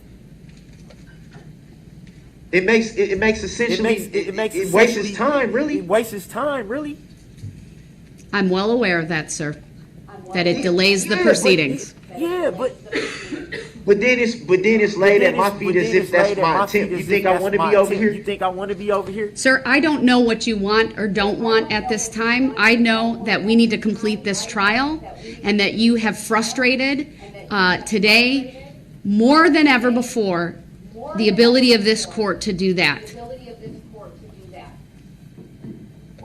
It makes essentially it wastes his time, really. It wastes his time, really. I'm well aware of that, sir. That it delays the Yeah, but- proceedings. Yeah, but But then it's laid at my feet as if that's my attempt. You think I want to be over You here? think I want to be over here? Sir, I don't know what you want or don't want at this time. I know that we need to complete this trial and that you have frustrated today more than ever before the ability of this court to do that.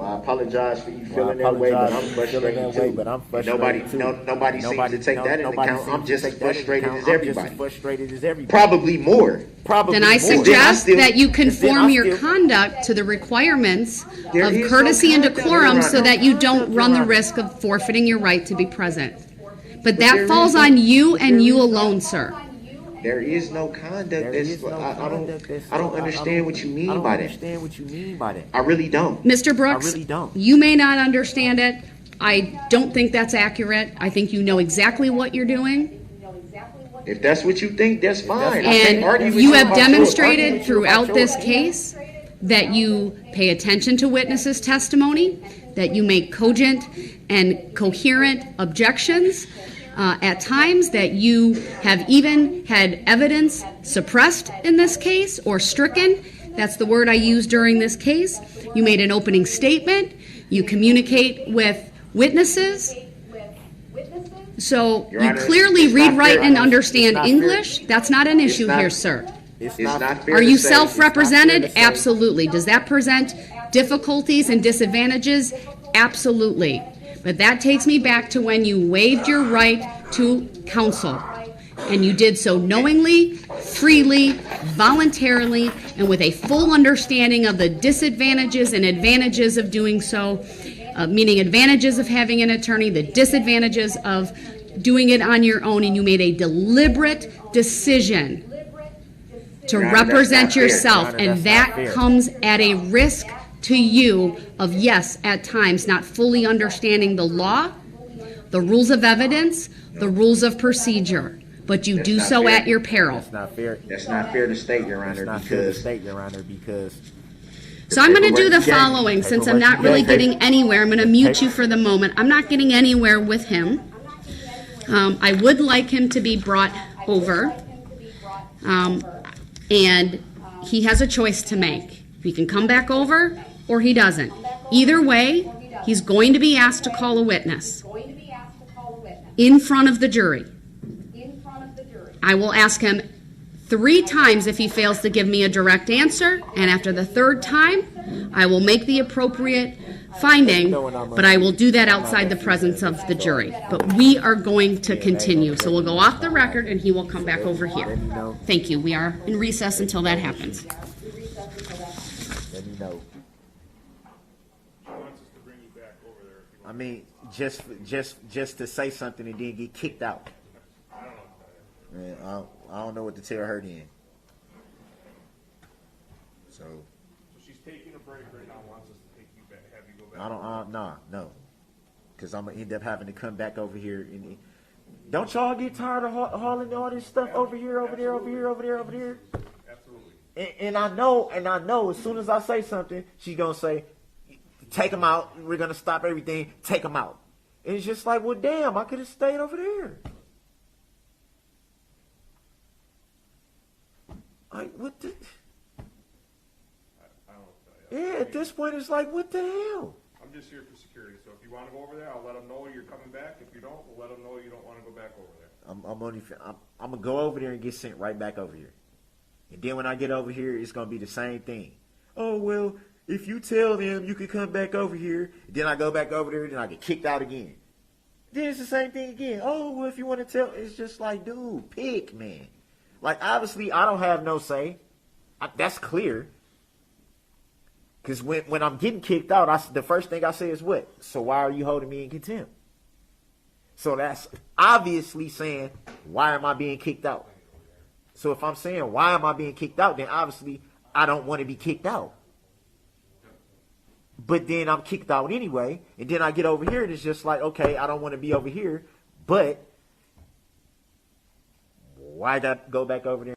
Well, I apologize for you Well, I feeling that way, but apologize I'm for you feeling frustrated that too. way, but I'm And frustrated too. nobody seems to take that into account. I'm just as frustrated as I'm just everybody. as frustrated as everybody. Probably more. Probably Then I more. suggest still- that you then conform I your still- conduct to the requirements There of is courtcy no and conduct, decorum Your so Honor. that you don't Conduct, run the Your Honor. risk of forfeiting your right to be present. But there that is falls no- on you but and there you is- alone, sir. There is no conduct. There That's is no I conduct. I don't understand what you mean by that. I don't understand what you mean by that. I really don't. Mr. Brooks, I really don't. you may not understand it. I don't think that's accurate. I think you know exactly what you're doing. If that's what you think, that's fine. I can't argue And with you have about yours. demonstrated throughout this case that you pay attention to witnesses' testimony, that you make cogent and coherent objections, at times that you have even had evidence suppressed in this case or stricken. That's the word I used during this case. You made an opening statement. You communicate with witnesses. So Your you Honor, clearly it's read, not write, fair. and It's understand not fair. English. That's not an issue not- here, sir. It's not fair Are to you say- self-represented? it's not fair to say. Absolutely. Does that present difficulties and disadvantages? Absolutely. But that takes me back to when you waived your right to counsel. And you did so knowingly, freely, voluntarily, and with a full understanding of the disadvantages and advantages of doing so, meaning advantages of having an attorney, the disadvantages of doing it on your own, and you made a deliberate decision to Your Honor, that's represent not fair. yourself, Your Honor, and that's that not fair. comes at a risk to you of, yes, at times, not fully understanding the law, the rules of evidence, the rules of procedure, but you That's do not so fair. at your peril. That's not fair. That's not fair to state, Your It's Honor, not fair to because state, Your Honor, because So I'm going to do the Paperwork you gave me. following, since I'm Paperwork not you really gave me. getting anywhere. I'm going to mute you for the moment. I'm not getting anywhere with him. I would like him to be brought over, and he has a choice to make. He can come back over, or he doesn't. Either way, he's going to be asked to call a witness in front of the jury. I will ask him 3 times if he fails to give me a direct answer, and after the 3rd time, I will make the appropriate finding, but I will do that outside the presence of the jury. But we are going to continue, so we'll go off the record, and he will come back over here. Thank you. We are in recess until that happens. let me know. She wants us to bring you back over there if you I mean, just to say something and then get kicked out. Man, I don't know what to tell her then. So So she's taking a break right now, wants us to take you back, have you go back. I don't, no, because I'm gonna end up having to come back over here. And don't y'all get tired of hauling all this stuff over here, over there, over here, over there, over there? Absolutely. And I know, as soon as I say something, she's gonna say, "Take them out. We're gonna stop everything. Take them out." And it's just like, well, damn, I could have stayed over there. Like, what the? I don't tell you. Yeah, at this point, it's like, what the hell? I'm just here for security, so if you want to go over there, I'll let them know you're coming back. If you don't, we'll let them know you don't want to go back over there. I'm gonna go over there and get sent right back over here. And then when I get over here, it's gonna be the same thing. Oh well, if you tell them you can come back over here, then I go back over there, then I get kicked out again. Then it's the same thing again. Oh well, if you want to tell, it's just like, dude, pick, man. Like obviously, I don't have no say. That's clear. Because when I'm getting kicked out, the first thing I say is what? So why are you holding me in contempt? So that's obviously saying, why am I being kicked out? So if I'm saying, why am I being kicked out, then obviously I don't want to be kicked out. But then I'm kicked out anyway, and then I get over here, and it's just like, okay, I don't want to be over here, but why did I go back over there?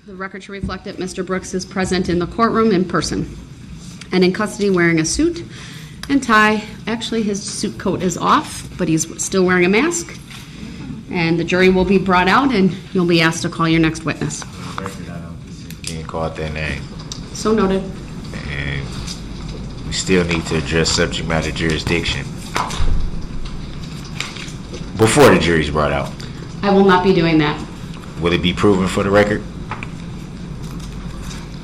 The record should reflect that Mr. Brooks is present in the courtroom in person and in custody wearing a suit and tie. Actually, his suit coat is off, but he's still wearing a mask. And the jury will be brought out, and you'll be asked to call your next witness. Being called that name. So noted. And we still need to address subject matter jurisdiction before the jury's brought out. I will not be doing that. Will it be proven for the record?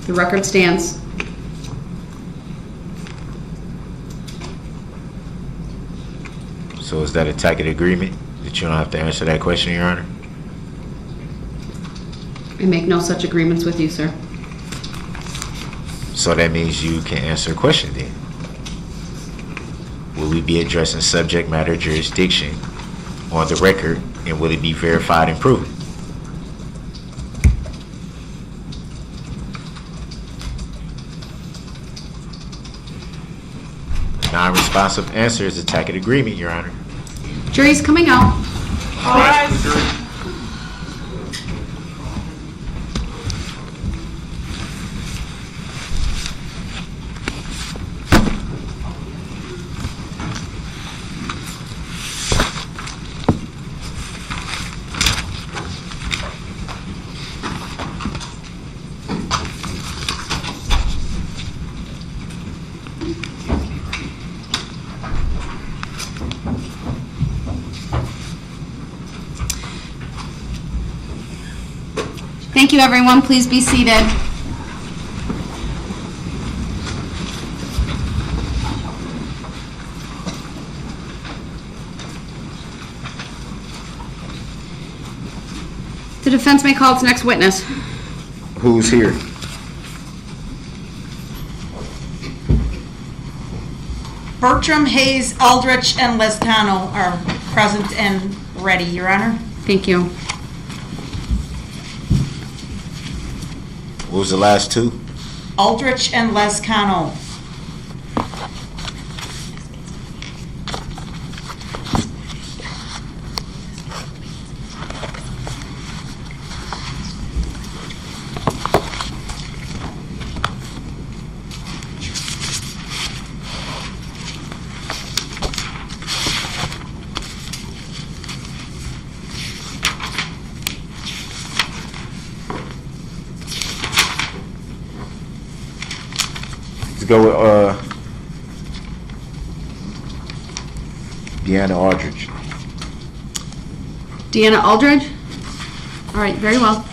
The record stands. So is that a tacit agreement that you don't have to answer that question, Your Honor? I make no such agreements with you, sir. So that means you can answer a question then. Will we be addressing subject matter jurisdiction on the record, and will it be verified and proven? Non-responsive answer is a tacit agreement, Your Honor. Jury's coming out. Thank you, everyone. Please be seated. The defense may call its next witness. Who's here? Bertram, Hayes, Aldrich, and Lescano are present and ready, Your Honor. Thank you. What was the last two? Aldrich and Lescano. Let's go with Deanna Aldridge. Deanna Aldridge? All right, very well.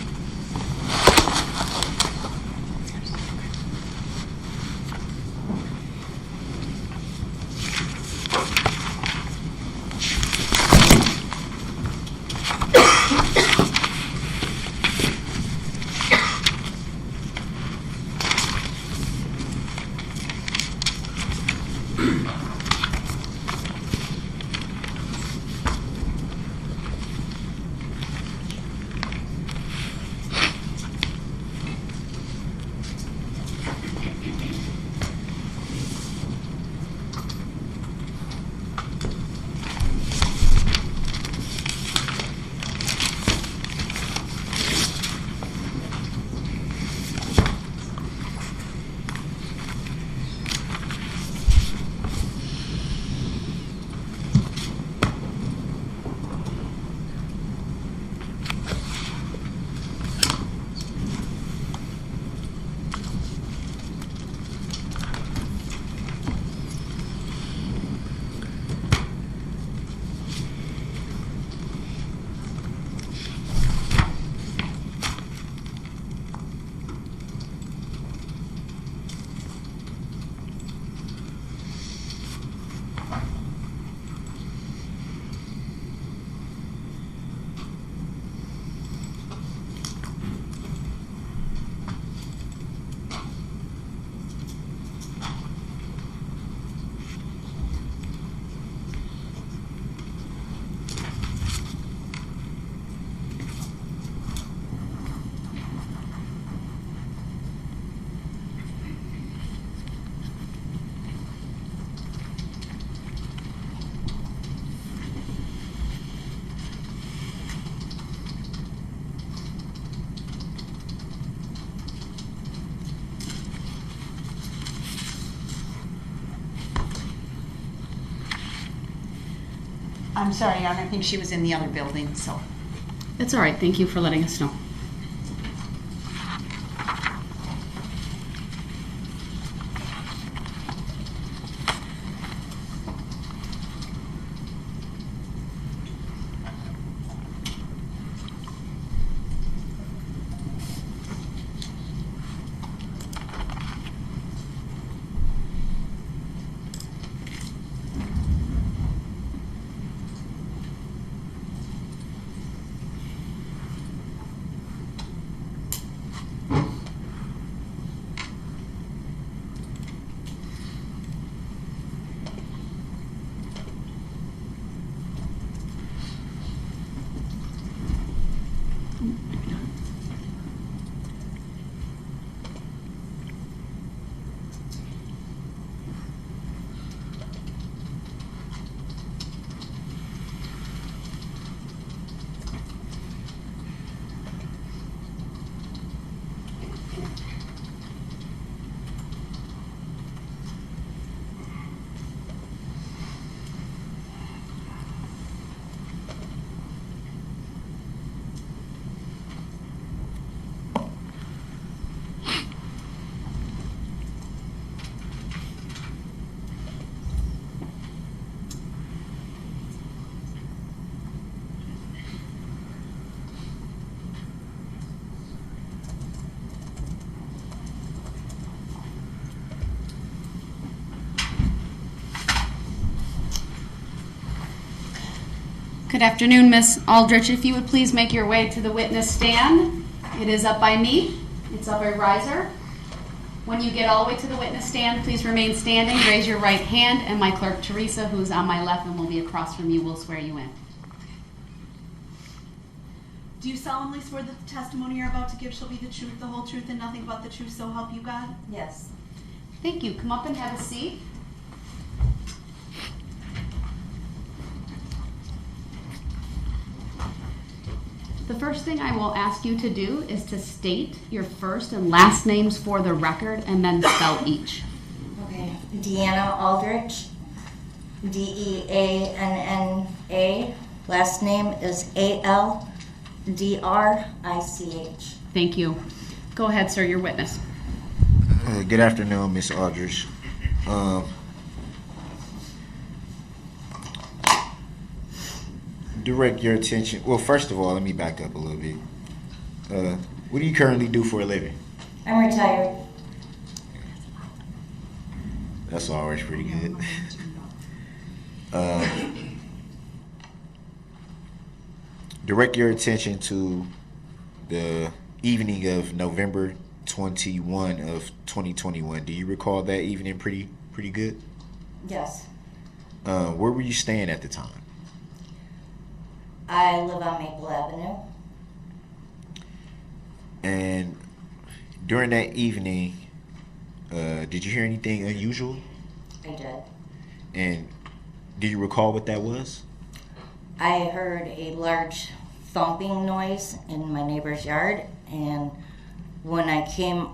I'm sorry, Your Honor, I think she was in the other building, so. That's all right. Thank you for letting us know. Good afternoon, Miss Aldrich. If you would please make your way to the witness stand. It is up by me. It's up a riser. When you get all the way to the witness stand, please remain standing, raise your right hand, and my clerk, Teresa, who's on my left and will be across from you, will swear you in. Do you solemnly swear that the testimony you're about to give shall be the truth, the whole truth, and nothing but the truth, so help you God? Yes. Thank you. Come up and have a seat. The first thing I will ask you to do is to state your first and last names for the record and then spell each. Okay. Deanna Aldrich, Deanna. Last name is Aldrich. Thank you. Go ahead, sir, your witness. Good afternoon, Miss Aldrich. Direct your attention. Well, first of all, let me back up a little bit. What do you currently do for a living? I'm retired. That's always pretty good. Direct your attention to the evening of November 21 of 2021. Do you recall that evening pretty good? Yes. Where were you staying at the time? I live on Maple Avenue. And during that evening, did you hear anything unusual? I did. And do you recall what that was? I heard a large thumping noise in my neighbor's yard, and when I came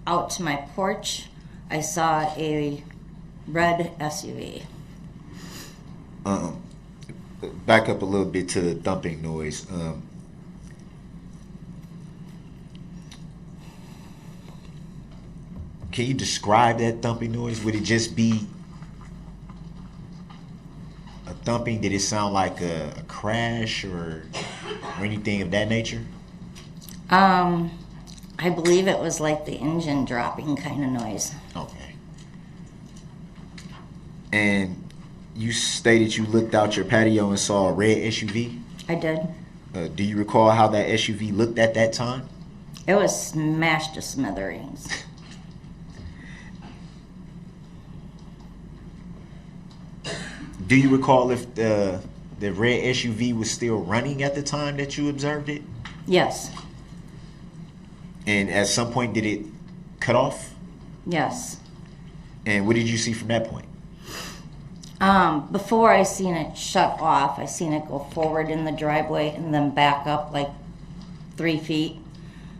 out to my porch, I saw a red SUV. Back up a little bit to the thumping noise. Can you describe that thumping noise? Would it just be a thumping? Did it sound like a crash or anything of that nature? I believe it was like the engine dropping kind of noise. Okay. And you stated you looked out your patio and saw a red SUV? I did. Do you recall how that SUV looked at that time? It was smashed to smithereens. Do you recall if the red SUV was still running at the time that you observed it? Yes. And at some point, did it cut off? Yes. And what did you see from that point? Before I seen it shut off, I seen it go forward in the driveway and then back up like 3 feet.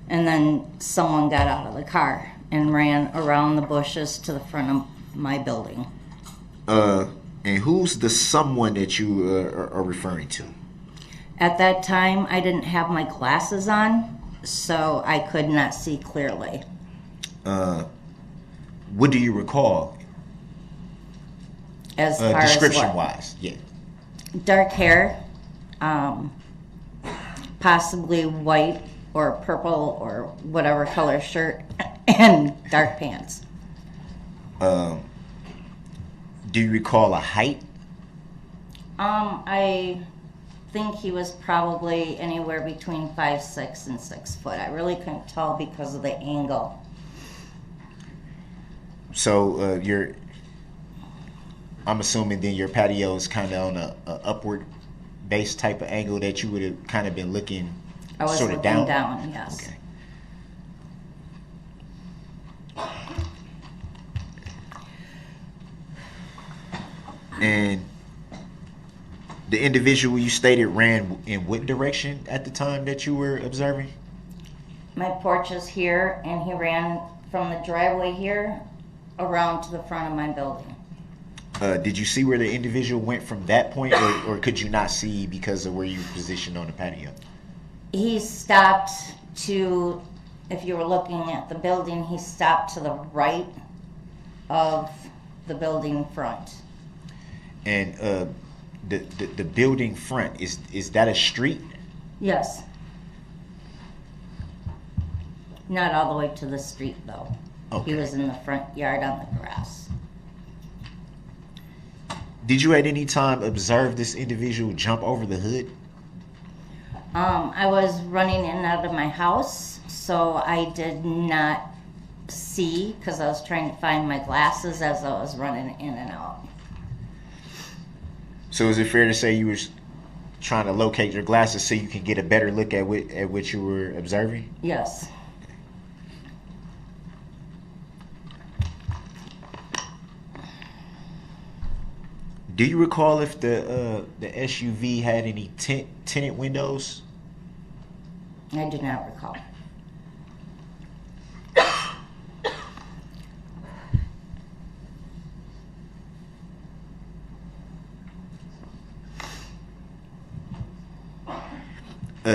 And then someone got out of the car and ran around the bushes to the front of my building. And who's the someone that you are referring to? At that time, I didn't have my glasses on, so I could not see clearly. What do you recall? As far as description what? wise, yeah. Dark hair, possibly white or purple or whatever color shirt, and dark pants. Do you recall a height? I think he was probably anywhere between 5'6" and 6 foot. I really couldn't tell because of the angle. So I'm assuming then your patio is kind of on a upward base type of angle that you would have kind of been looking I was sort of looking down. down, yes. Okay. And the individual you stated ran in what direction at the time that you were observing? My porch is here, and he ran from the driveway here around to the front of my building. Did you see where the individual went from that point, or could you not see because of where you were positioned on the patio? He stopped to, if you were looking at the building, he stopped to the right of the building front. And the building front, is that a street? Yes. Not all the way to the street, though. Okay. He was in the front yard on the grass. Did you at any time observe this individual jump over the hood? I was running in and out of my house, so I did not see because I was trying to find my glasses as I was running in and out. So is it fair to say you were trying to locate your glasses so you can get a better look at what you were observing? Yes. Do you recall if the SUV had any tinted windows? I do not recall.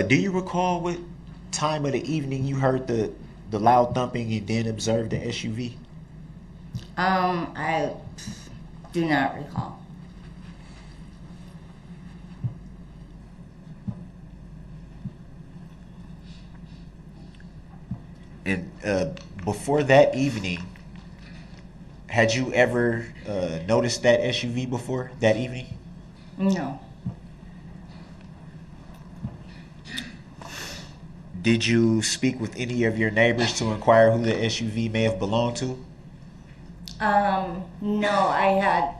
Do you recall what time of the evening you heard the loud thumping and then observed the SUV? I do not recall. And before that evening, had you ever noticed that SUV before that evening? No. Did you speak with any of your neighbors to inquire who the SUV may have belonged to? No,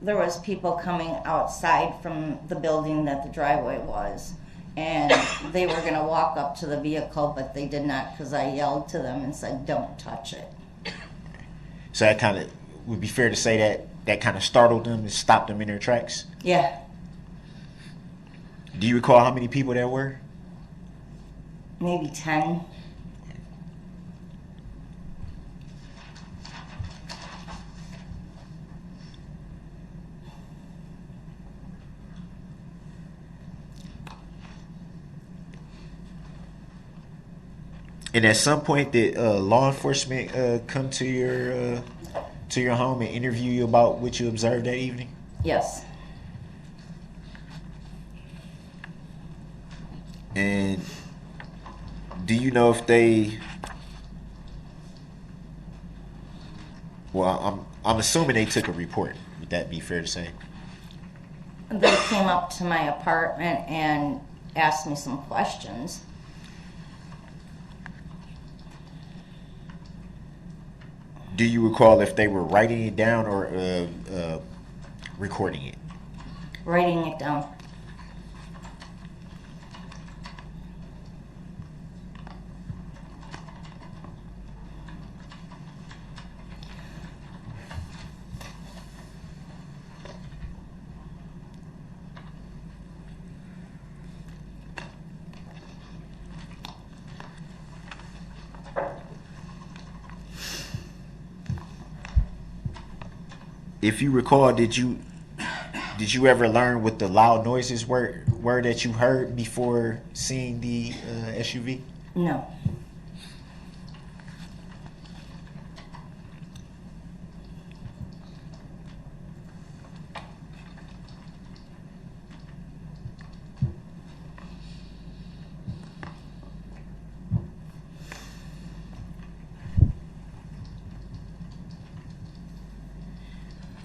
there was people coming outside from the building that the driveway was, and they were going to walk up to the vehicle, but they did not because I yelled to them and said, "Don't touch it." So that kind of would be fair to say that kind of startled them and stopped them in their tracks? Yeah. Do you recall how many people there were? Maybe 10. And at some point, did law enforcement come to your home and interview you about what you observed that evening? Yes. And do you know if they? Well, I'm assuming they took a report. Would that be fair to say? They came up to my apartment and asked me some questions. Do you recall if they were writing it down or recording it? Writing it down. If you recall, did you Did you ever learn what the loud noises were that you heard before seeing the SUV? No.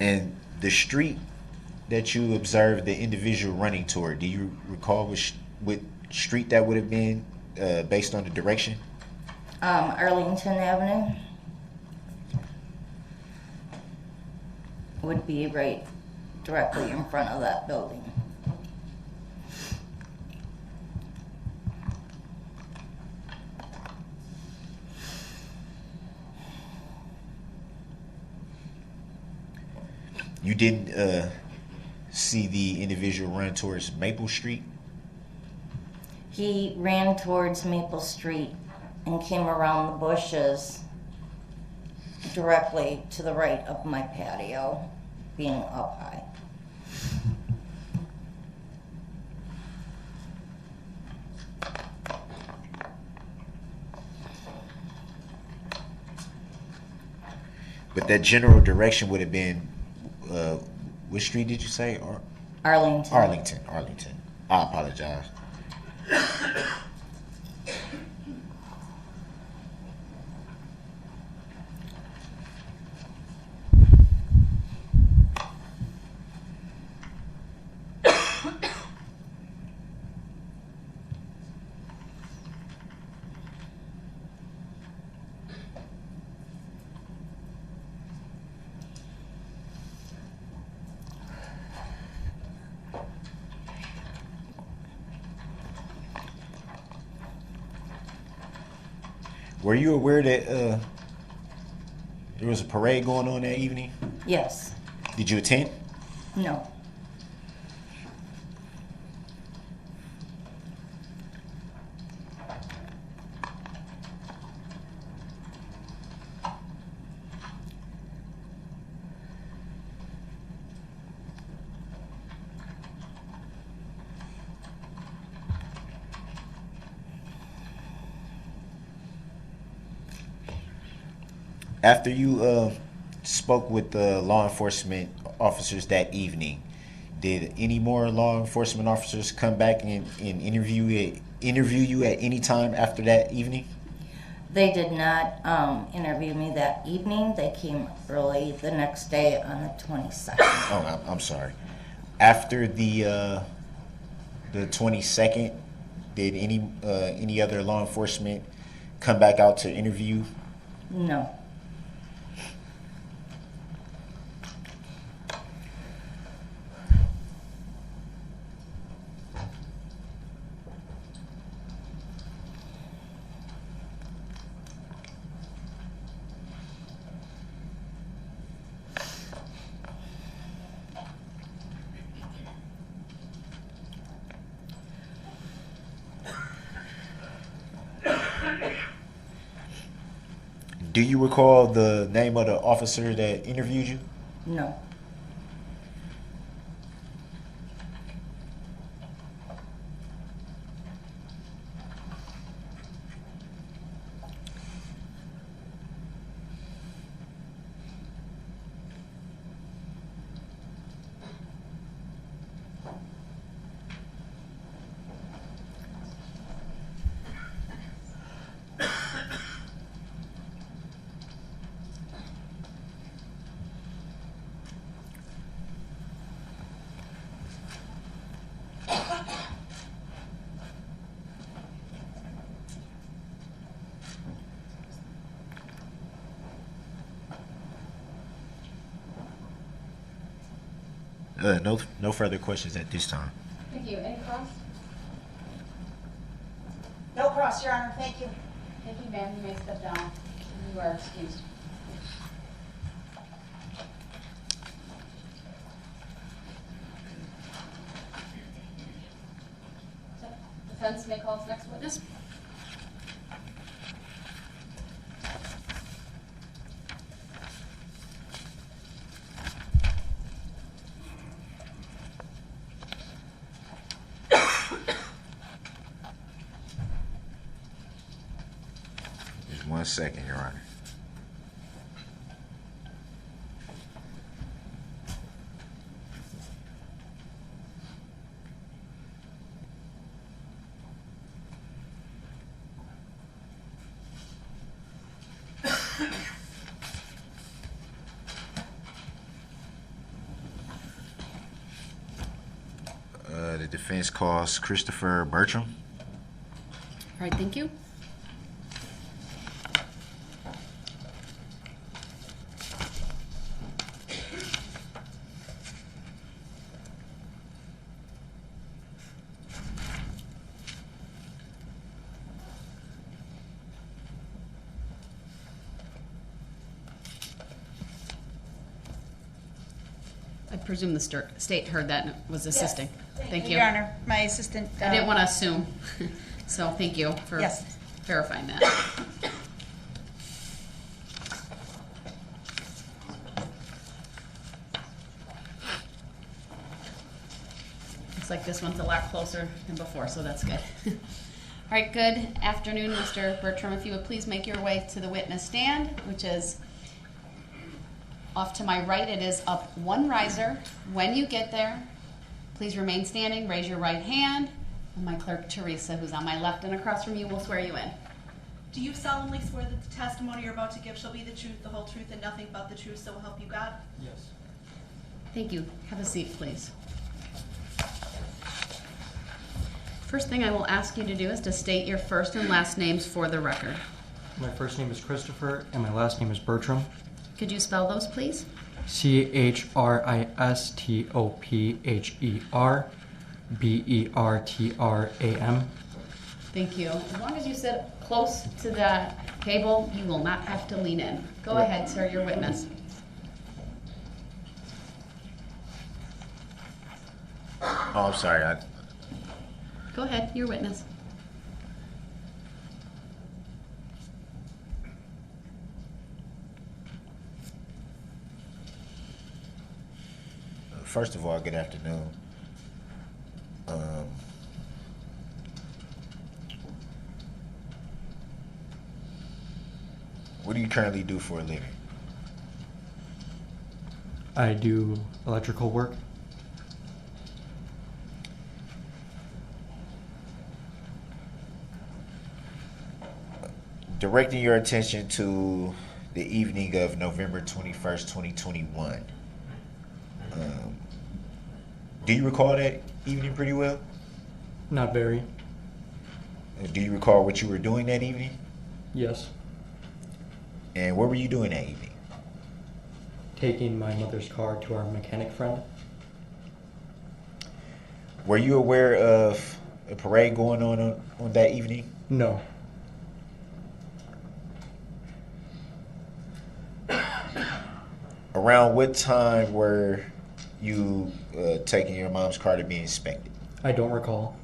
And the street that you observed the individual running toward, do you recall what street that would have been based on the direction? Arlington Avenue would be right directly in front of that building. You didn't see the individual run towards Maple Street? He ran towards Maple Street and came around the bushes directly to the right of my patio, being up high. But that general direction would have been, which street did you say? Arlington. Arlington. I apologize. Were you aware that there was a parade going on that evening? Yes. Did you attend? No. After you spoke with the law enforcement officers that evening, did any more law enforcement officers come back and interview you at any time after that evening? They did not interview me that evening. They came early the next day on the 22nd. Oh, I'm sorry. After the 22nd, did any other law enforcement come back out to interview? No. Do you recall the name of the officer that interviewed you? No. No further questions at this time. Thank you. Any cross? No cross, Your Honor. Thank you. Thank you, ma'am. You may step down. You are excused. Defense may call its next witness. second, Your Honor. The defense calls Christopher Bertram. All right, thank you. I presume the state heard that and was assisting. Thank you. Your Honor, my assistant. I didn't want to assume, so thank you for Yes. verifying that. Looks like this one's a lot closer than before, so that's good. All right, good afternoon, Mr. Bertram. If you would please make your way to the witness stand, which is off to my right. It is up one riser. When you get there, please remain standing, raise your right hand, and my clerk, Teresa, who's on my left and across from you, will swear you in. Do you solemnly swear that the testimony you're about to give shall be the truth, the whole truth, and nothing but the truth, so help you God? Yes. Thank you. Have a seat, please. First thing I will ask you to do is to state your first and last names for the record. My first name is Christopher, and my last name is Bertram. Could you spell those, please? CHRISTOPHERBERTRAM. Thank you. As long as you sit close to the table, you will not have to lean in. Go ahead, sir, your witness. Oh, I'm sorry. Go ahead, your witness. First of all, good afternoon. What do you currently do for a living? I do electrical work. Directing your attention to the evening of November 21st, 2021. Do you recall that evening pretty well? Not very. Do you recall what you were doing that evening? Yes. And what were you doing that evening? Taking my mother's car to our mechanic friend. Were you aware of a parade going on that evening? No. Around what time were you taking your mom's car to be inspected? I don't recall.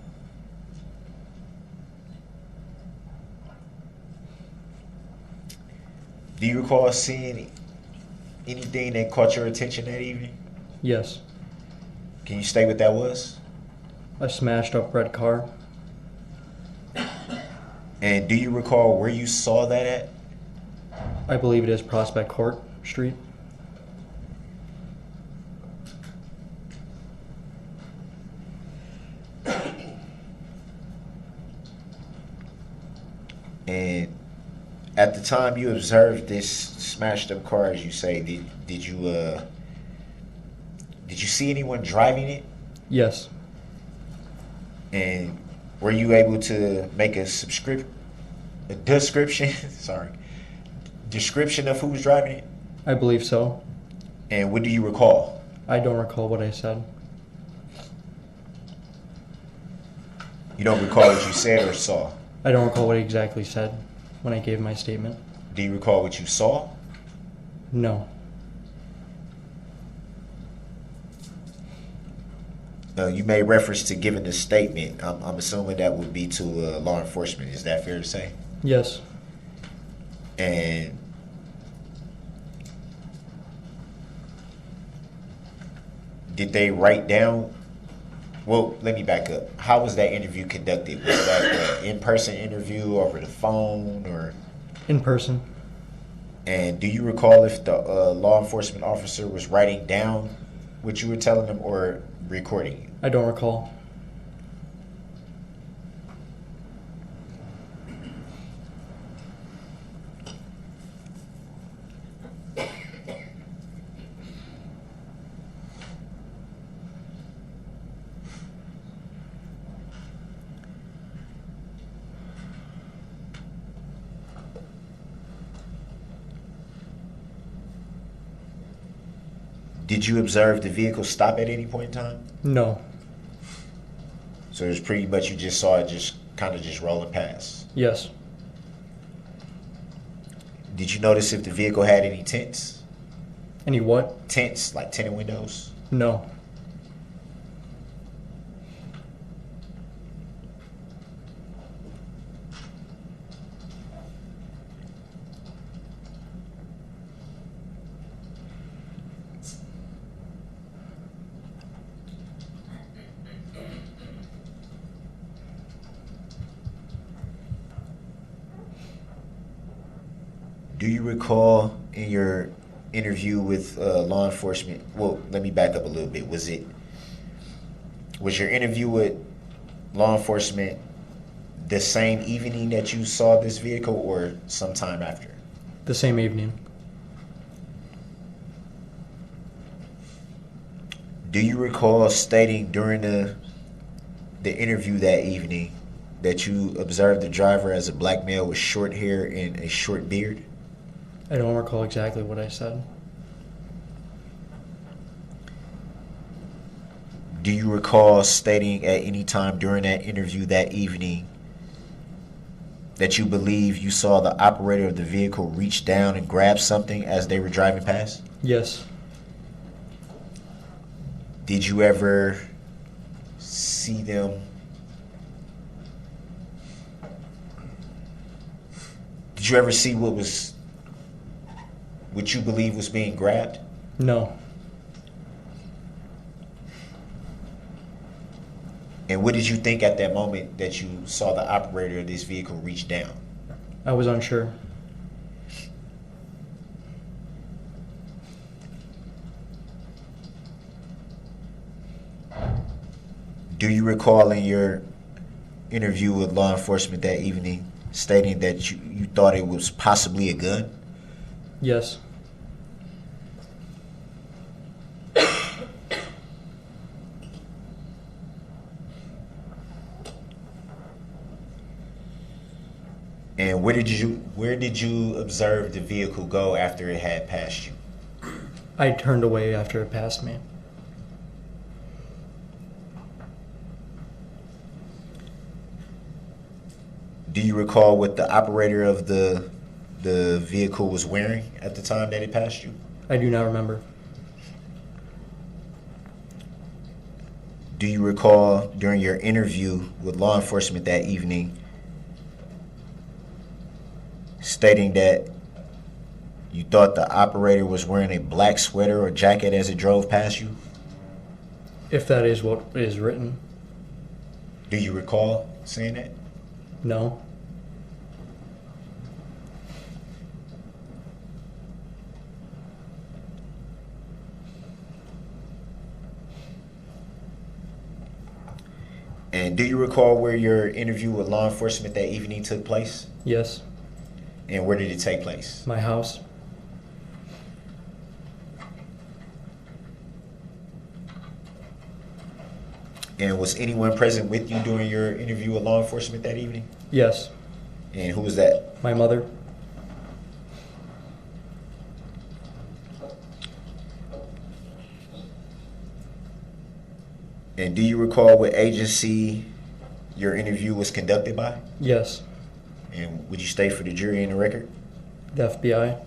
Do you recall seeing anything that caught your attention that evening? Yes. Can you state what that was? A smashed up red car. And do you recall where you saw that at? I believe it is Prospect Court Street. And at the time you observed this smashed up car, as you say, did you see anyone driving it? Yes. And were you able to make a description of who was driving it? I believe so. And what do you recall? I don't recall what I said. You don't recall what you said or saw? I don't recall what I exactly said when I gave my statement. Do you recall what you saw? No. You made reference to giving a statement. I'm assuming that would be to law enforcement. Is that fair to say? Yes. And did they write down? Well, let me back up. How was that interview conducted? Was that an in-person interview over the phone, or? In person. And do you recall if the law enforcement officer was writing down what you were telling them or recording you? I don't recall. Did you observe the vehicle stop at any point in time? No. So it was pretty much you just saw it just kind of just rolling past. Yes. Did you notice if the vehicle had any tents? Any what? Tents, like tinted windows? No. Do you recall in your interview with law enforcement? Well, let me back up a little bit. Was your interview with law enforcement the same evening that you saw this vehicle, or sometime after? The same evening. Do you recall stating during the interview that evening that you observed the driver as a black male with short hair and a short beard? I don't recall exactly what I said. Do you recall stating at any time during that interview that evening that you believe you saw the operator of the vehicle reach down and grab something as they were driving past? Yes. Did you ever see them? Did you ever see what you believe was being grabbed? No. And what did you think at that moment that you saw the operator of this vehicle reach down? I was unsure. Do you recall in your interview with law enforcement that evening stating that you thought it was possibly a gun? Yes. And where did you observe the vehicle go after it had passed you? I turned away after it passed me. Do you recall what the operator of the vehicle was wearing at the time that it passed you? I do not remember. Do you recall during your interview with law enforcement that evening stating that you thought the operator was wearing a black sweater or jacket as it drove past you? If that is what is written. Do you recall saying that? No. And do you recall where your interview with law enforcement that evening took place? Yes. And where did it take place? My house. And was anyone present with you during your interview with law enforcement that evening? Yes. And who was that? My mother. And do you recall what agency your interview was conducted by? Yes. And would you state for the jury in the record? The FBI.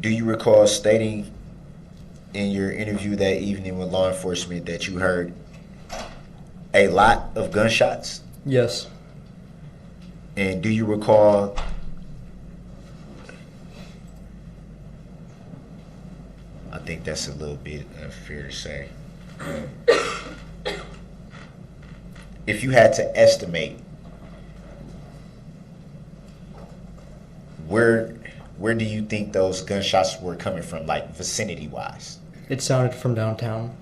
Do you recall stating in your interview that evening with law enforcement that you heard a lot of gunshots? Yes. And do you recall think that's a little bit unfair to say. If you had to estimate, where do you think those gunshots were coming from, like vicinity-wise? It sounded from downtown.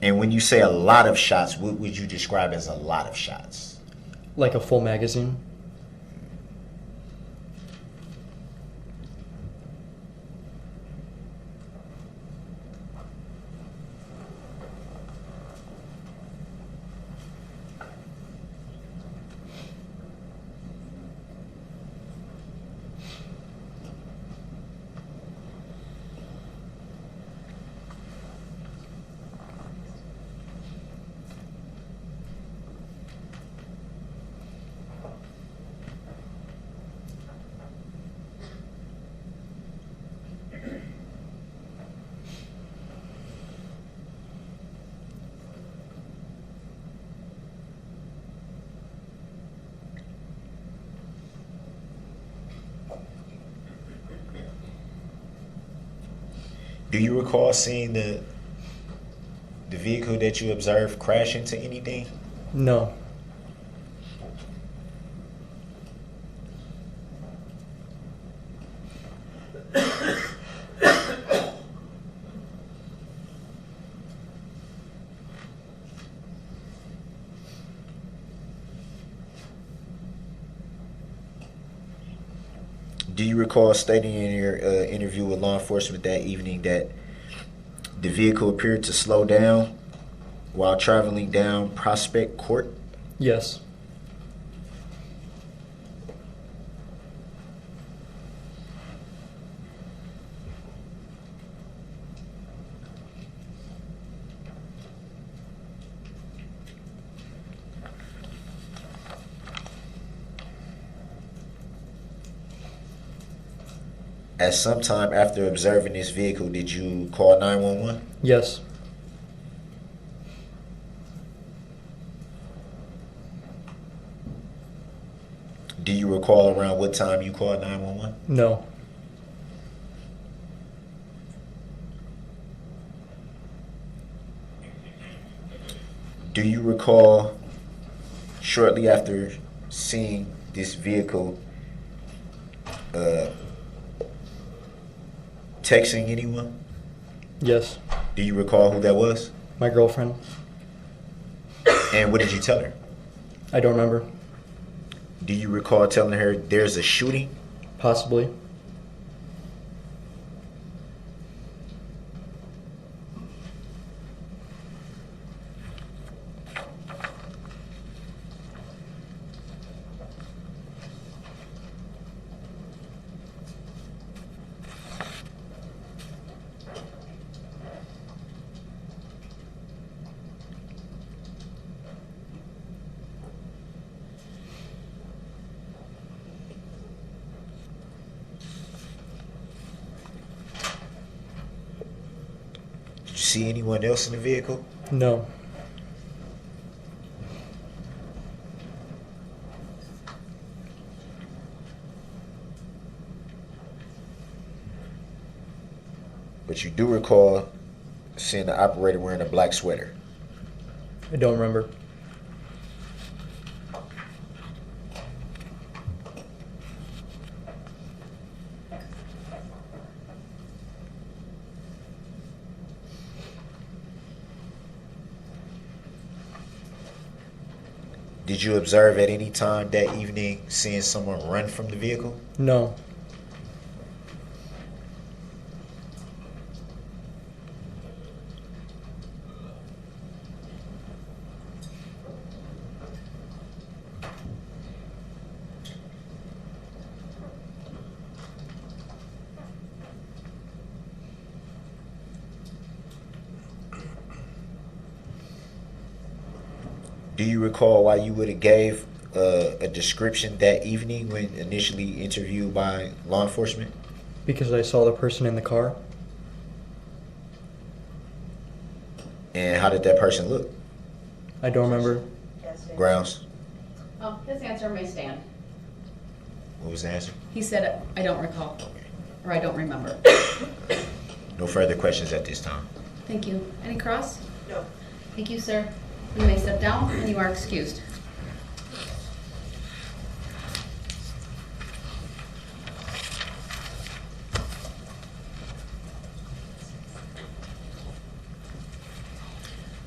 And when you say a lot of shots, what would you describe as a lot of shots? Like a full magazine. Do you recall seeing the vehicle that you observed crash into anything? No. Do you recall stating in your interview with law enforcement that evening that the vehicle appeared to slow down while traveling down Prospect Court? Yes. At some time after observing this vehicle, did you call 911? Yes. Do you recall around what time you called 911? No. Do you recall shortly after seeing this vehicle texting anyone? Yes. Do you recall who that was? My girlfriend. And what did you tell her? I don't remember. Do you recall telling her there's a shooting? Possibly. Did you see anyone else in the vehicle? No. But you do recall seeing the operator wearing a black sweater. I don't remember. Did you observe at any time that evening seeing someone run from the vehicle? No. Do you recall why you would have gave a description that evening when initially interviewed by law enforcement? Because I saw the person in the car. And how did that person look? I don't remember. Grounds? Oh, his answer may stand. What was the answer? He said, I don't recall, or I don't remember. No further questions at this time. Thank you. Any cross? No. Thank you, sir. You may step down and you are excused.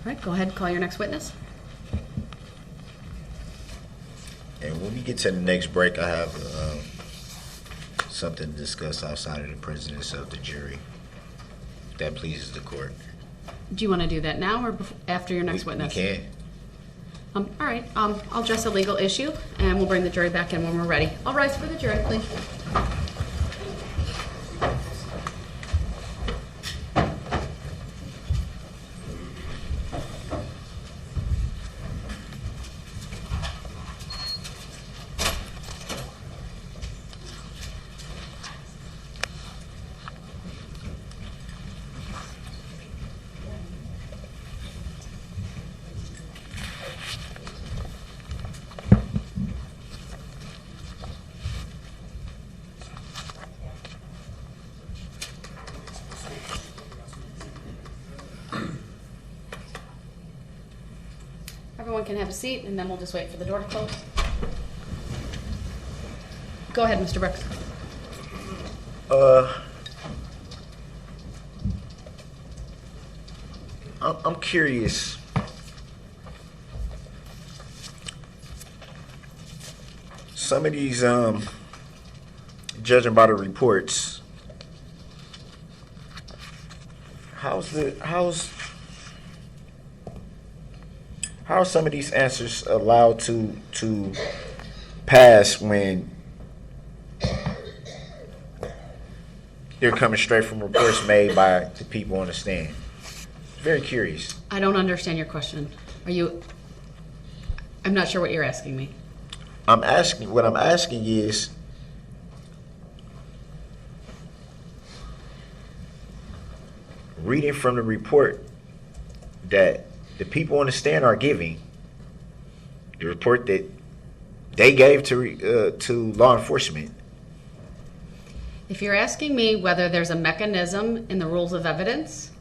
All right, go ahead and call your next witness. And when we get to the next break, I have something to discuss outside of the presence of the jury. If that pleases the court. Do you want to do that now or after your next witness? We can. All right, I'll address a legal issue and we'll bring the jury back in when we're ready. All rise for the jury, please. Everyone can have a seat, and then we'll just wait for the door to close. Go ahead, Mr. Brooks. I'm curious. Some of these, judging by the reports, how are some of these answers allowed to pass when they're coming straight from reports made by the people on the stand? Very curious. I don't understand your question. I'm not sure what you're asking me. What I'm asking is, reading from the report that the people on the stand are giving, the report that they gave to law enforcement. If you're asking me whether there's a mechanism in the rules of evidence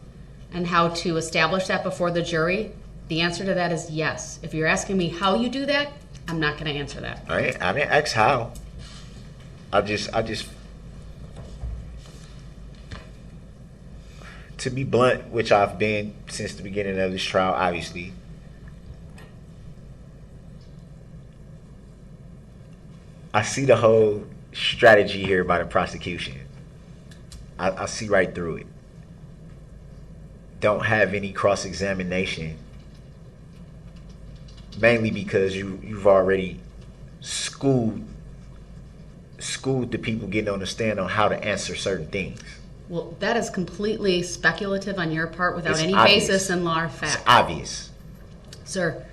and how to establish that before the jury, the answer to that is yes. If you're asking me how you do that, I'm not going to answer that. I didn't ask how. I just, to be blunt, which I've been since the beginning of this trial, obviously, I see the whole strategy here by the prosecution. I see right through it. Don't have any cross-examination, mainly because you've already schooled the people getting on the stand on how to answer certain things. Well, that is completely speculative on your part without It's any obvious. basis in law or fact. It's obvious. Sir,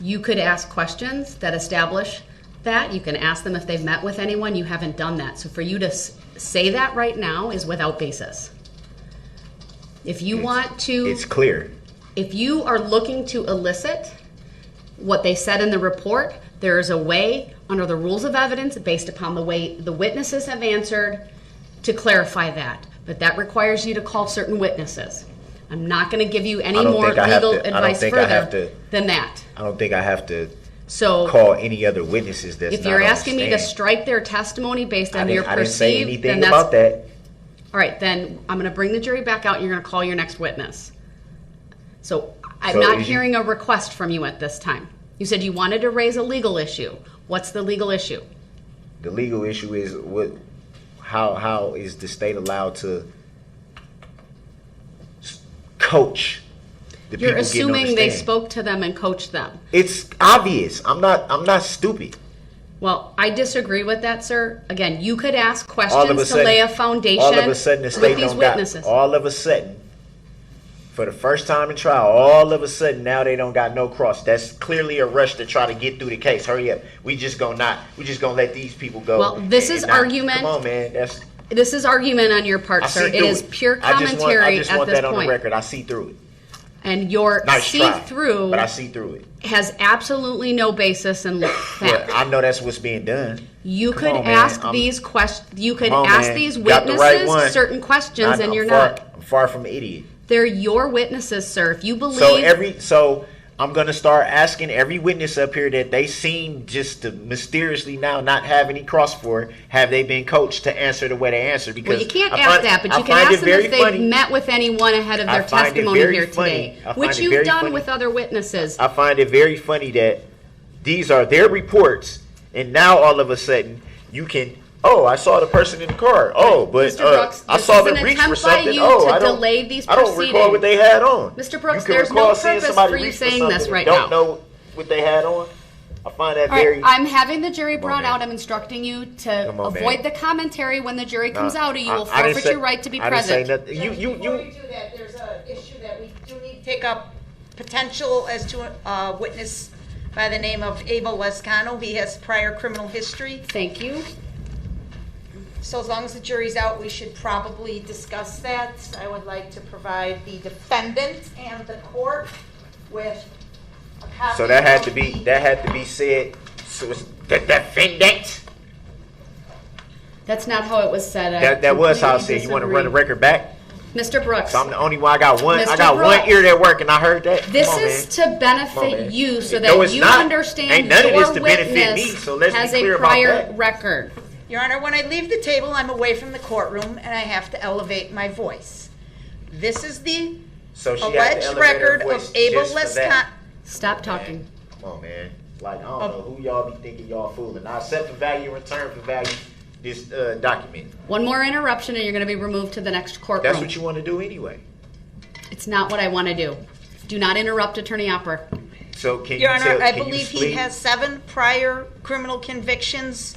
you could ask questions that establish that. You can ask them if they've met with anyone. You haven't done that. So for you to say that right now is without basis. If you want to... It's clear. If you are looking to elicit what they said in the report, there is a way under the rules of evidence based upon the way the witnesses have answered to clarify that. But that requires you to call certain witnesses. I'm not going to give you any more legal advice further than that. I don't think I have to So call any other witnesses that's if not you're on the asking me to stand. strike their testimony based on your I didn't say perceived, anything then about that's that. all right. Then I'm going to bring the jury back out and you're going to call your next witness. So I'm So not is you- hearing a request from you at this time. You said you wanted to raise a legal issue. What's the legal issue? The legal issue is how is the state allowed to coach the You're people getting on assuming the they stand? spoke to them and coached them. It's obvious. I'm not stupid. Well, I disagree with that, sir. Again, you could ask All of a questions to sudden, lay a foundation all of a sudden the with state these don't got. witnesses. All of a sudden, for the first time in trial, all of a sudden now they don't got no cross. That's clearly a rush to try to get through the case. Hurry up. We just gonna let these people go. Well, this is and not- argument. Come on, man. This is argument on your part, I sir. see It through is pure I just commentary want at that this on the point. record. I see through it. And your Nice try, see-through but I see through it. has absolutely no basis in Well, fact. I know that's what's being done. You Come could on, man. ask I'm- these questions. You could Come on, ask man. these You got the right witnesses one. certain questions, and I'm you're far, not. I'm far from an idiot. They're your witnesses, sir. If you believe. So I'm gonna start asking every witness up here that they seem just to mysteriously now not have any cross for. Have they been coached to answer the way they answer? Because Well, you can't ask that, but you can ask them if they've met with anyone ahead of their testimony here today, which you've done with other witnesses. I find it very funny that these are their reports, and now all of a sudden you can. Oh, I saw the person in the car. Oh, but Mr. Brooks, I this saw is them an reach attempt for by something. you Oh, to delay these I don't recall proceedings. what they had on. Mr. Brooks, you can there's recall no seeing purpose somebody for you reach saying something this and right don't now. know what they had on. I find that All right, very. I'm having the jury brought man. out. I'm instructing you to Come on, avoid man. the commentary when the jury comes out, or you will I didn't forfeit say- your right to be I didn't say present. nothing. Before you do that, there's an issue that we do need to take up potential as to a witness by the name of Abel Lescano. He has prior criminal history. Thank you. So as long as the jury's out, we should probably discuss that. I would like to provide the defendant and the court with a copy. So that had to of be the- said. So it's the defendant. That's not how it was said. I That was how I completely said. You want to disagree. run the record back? Mr. Brooks, So I'm the only one. I got one. I Mr. got one Brooks. ear that work, and I heard that. this Come on, is man. to Come on, benefit man. you so No, that it's you not. understand Ain't none of your this to benefit witness me, so let's be has clear a about prior that. record. Your Honor, when I leave the table, I'm away from the courtroom and I have to elevate my voice. This is the So she had to alleged elevate her record voice of Abel just for Lescano. that. Stop talking. Come on, man. Like, I don't know who y'all be thinking y'all fooling. I accept the value in return for value this document. One more interruption and you're going to be removed to the next courtroom. That's what you want to do anyway. It's not what I want to do. Do not interrupt Attorney Opper. So can Your you Honor, tell? I can believe you he split? has 7 prior criminal convictions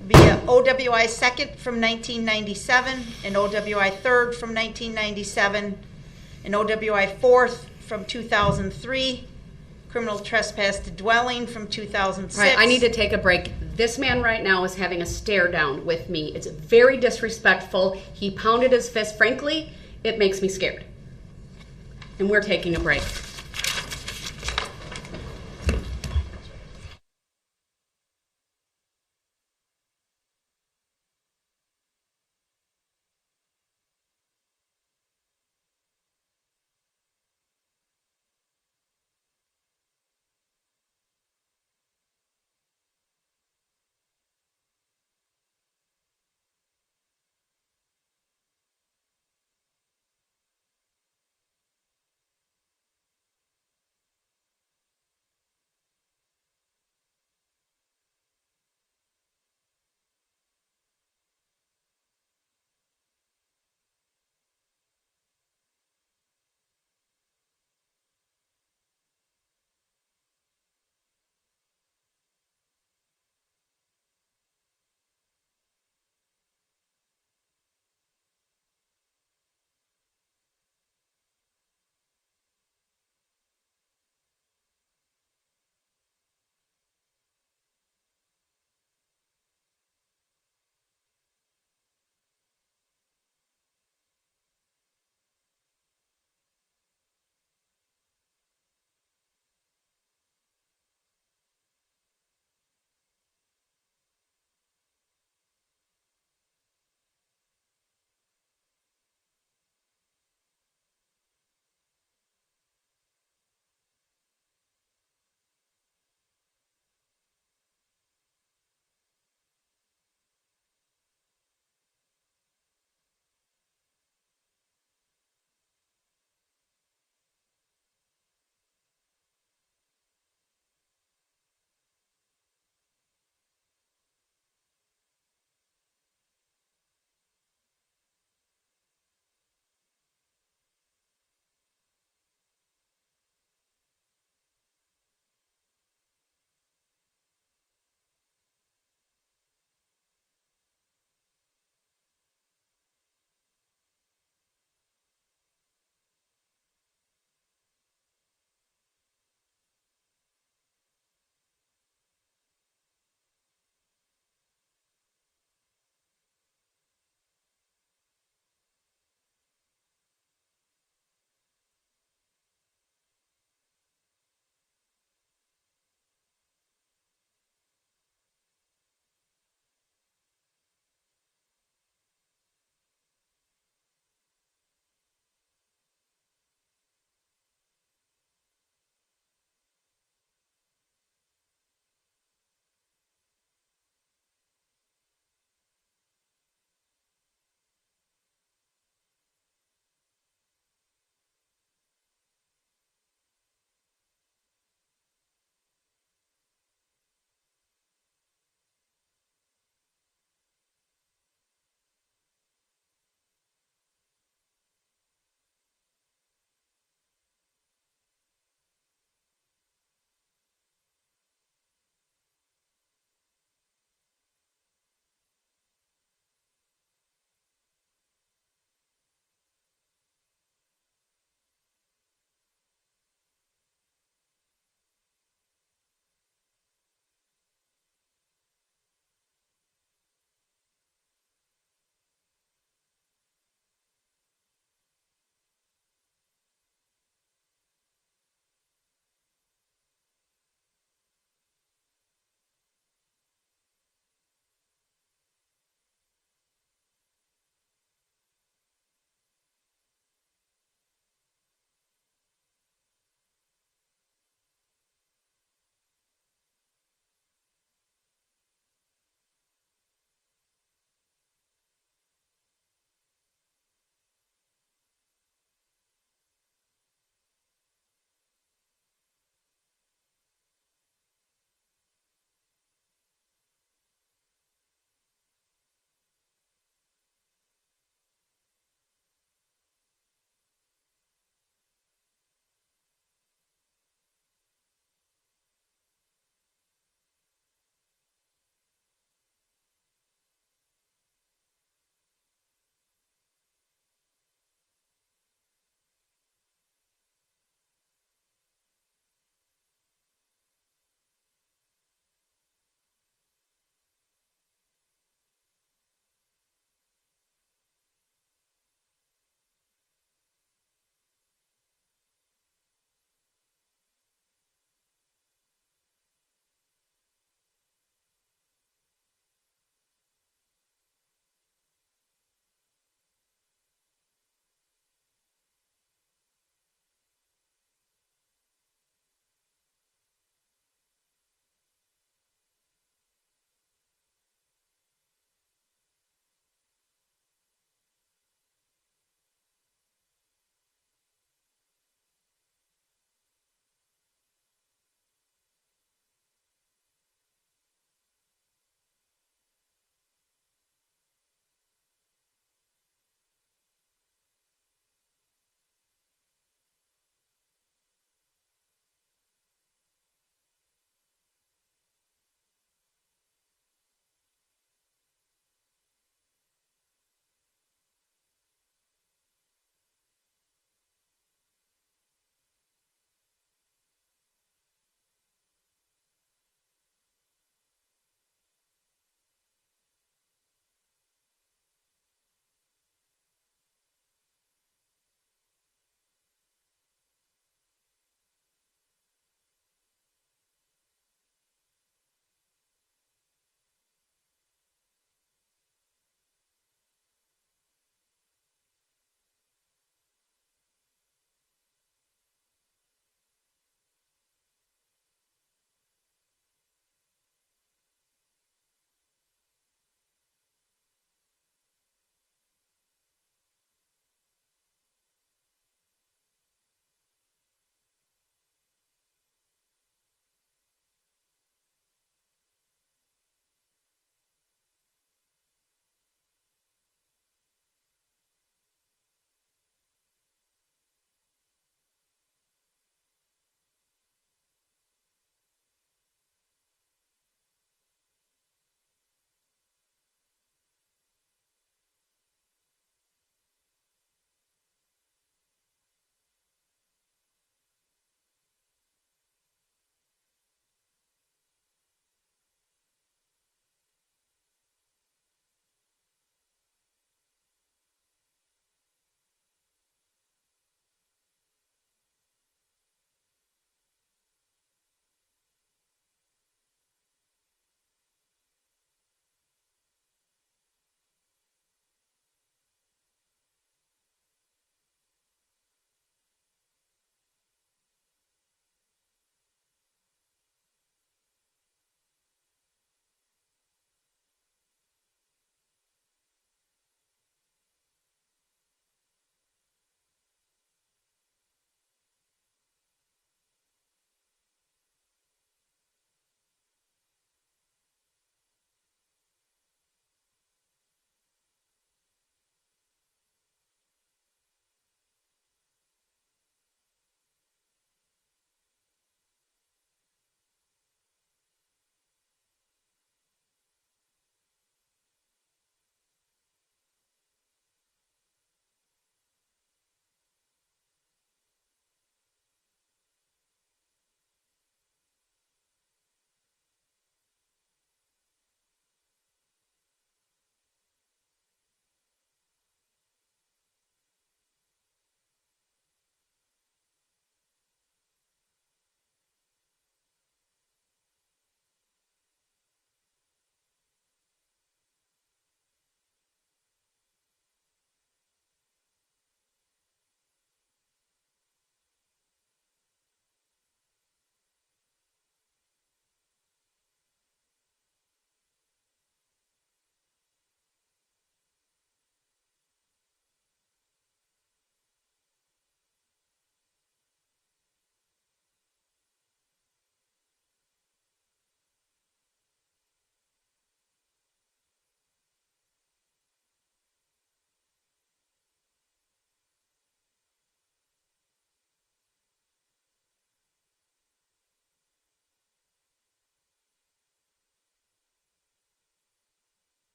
via OWI 2nd from 1997, and OWI 3rd from 1997, and OWI 4th from 2003, criminal trespass to dwelling from 2006. All right, I need to take a break. This man right now is having a stare down with me. It's very disrespectful. He pounded his fist. Frankly, it makes me scared. And we're taking a break.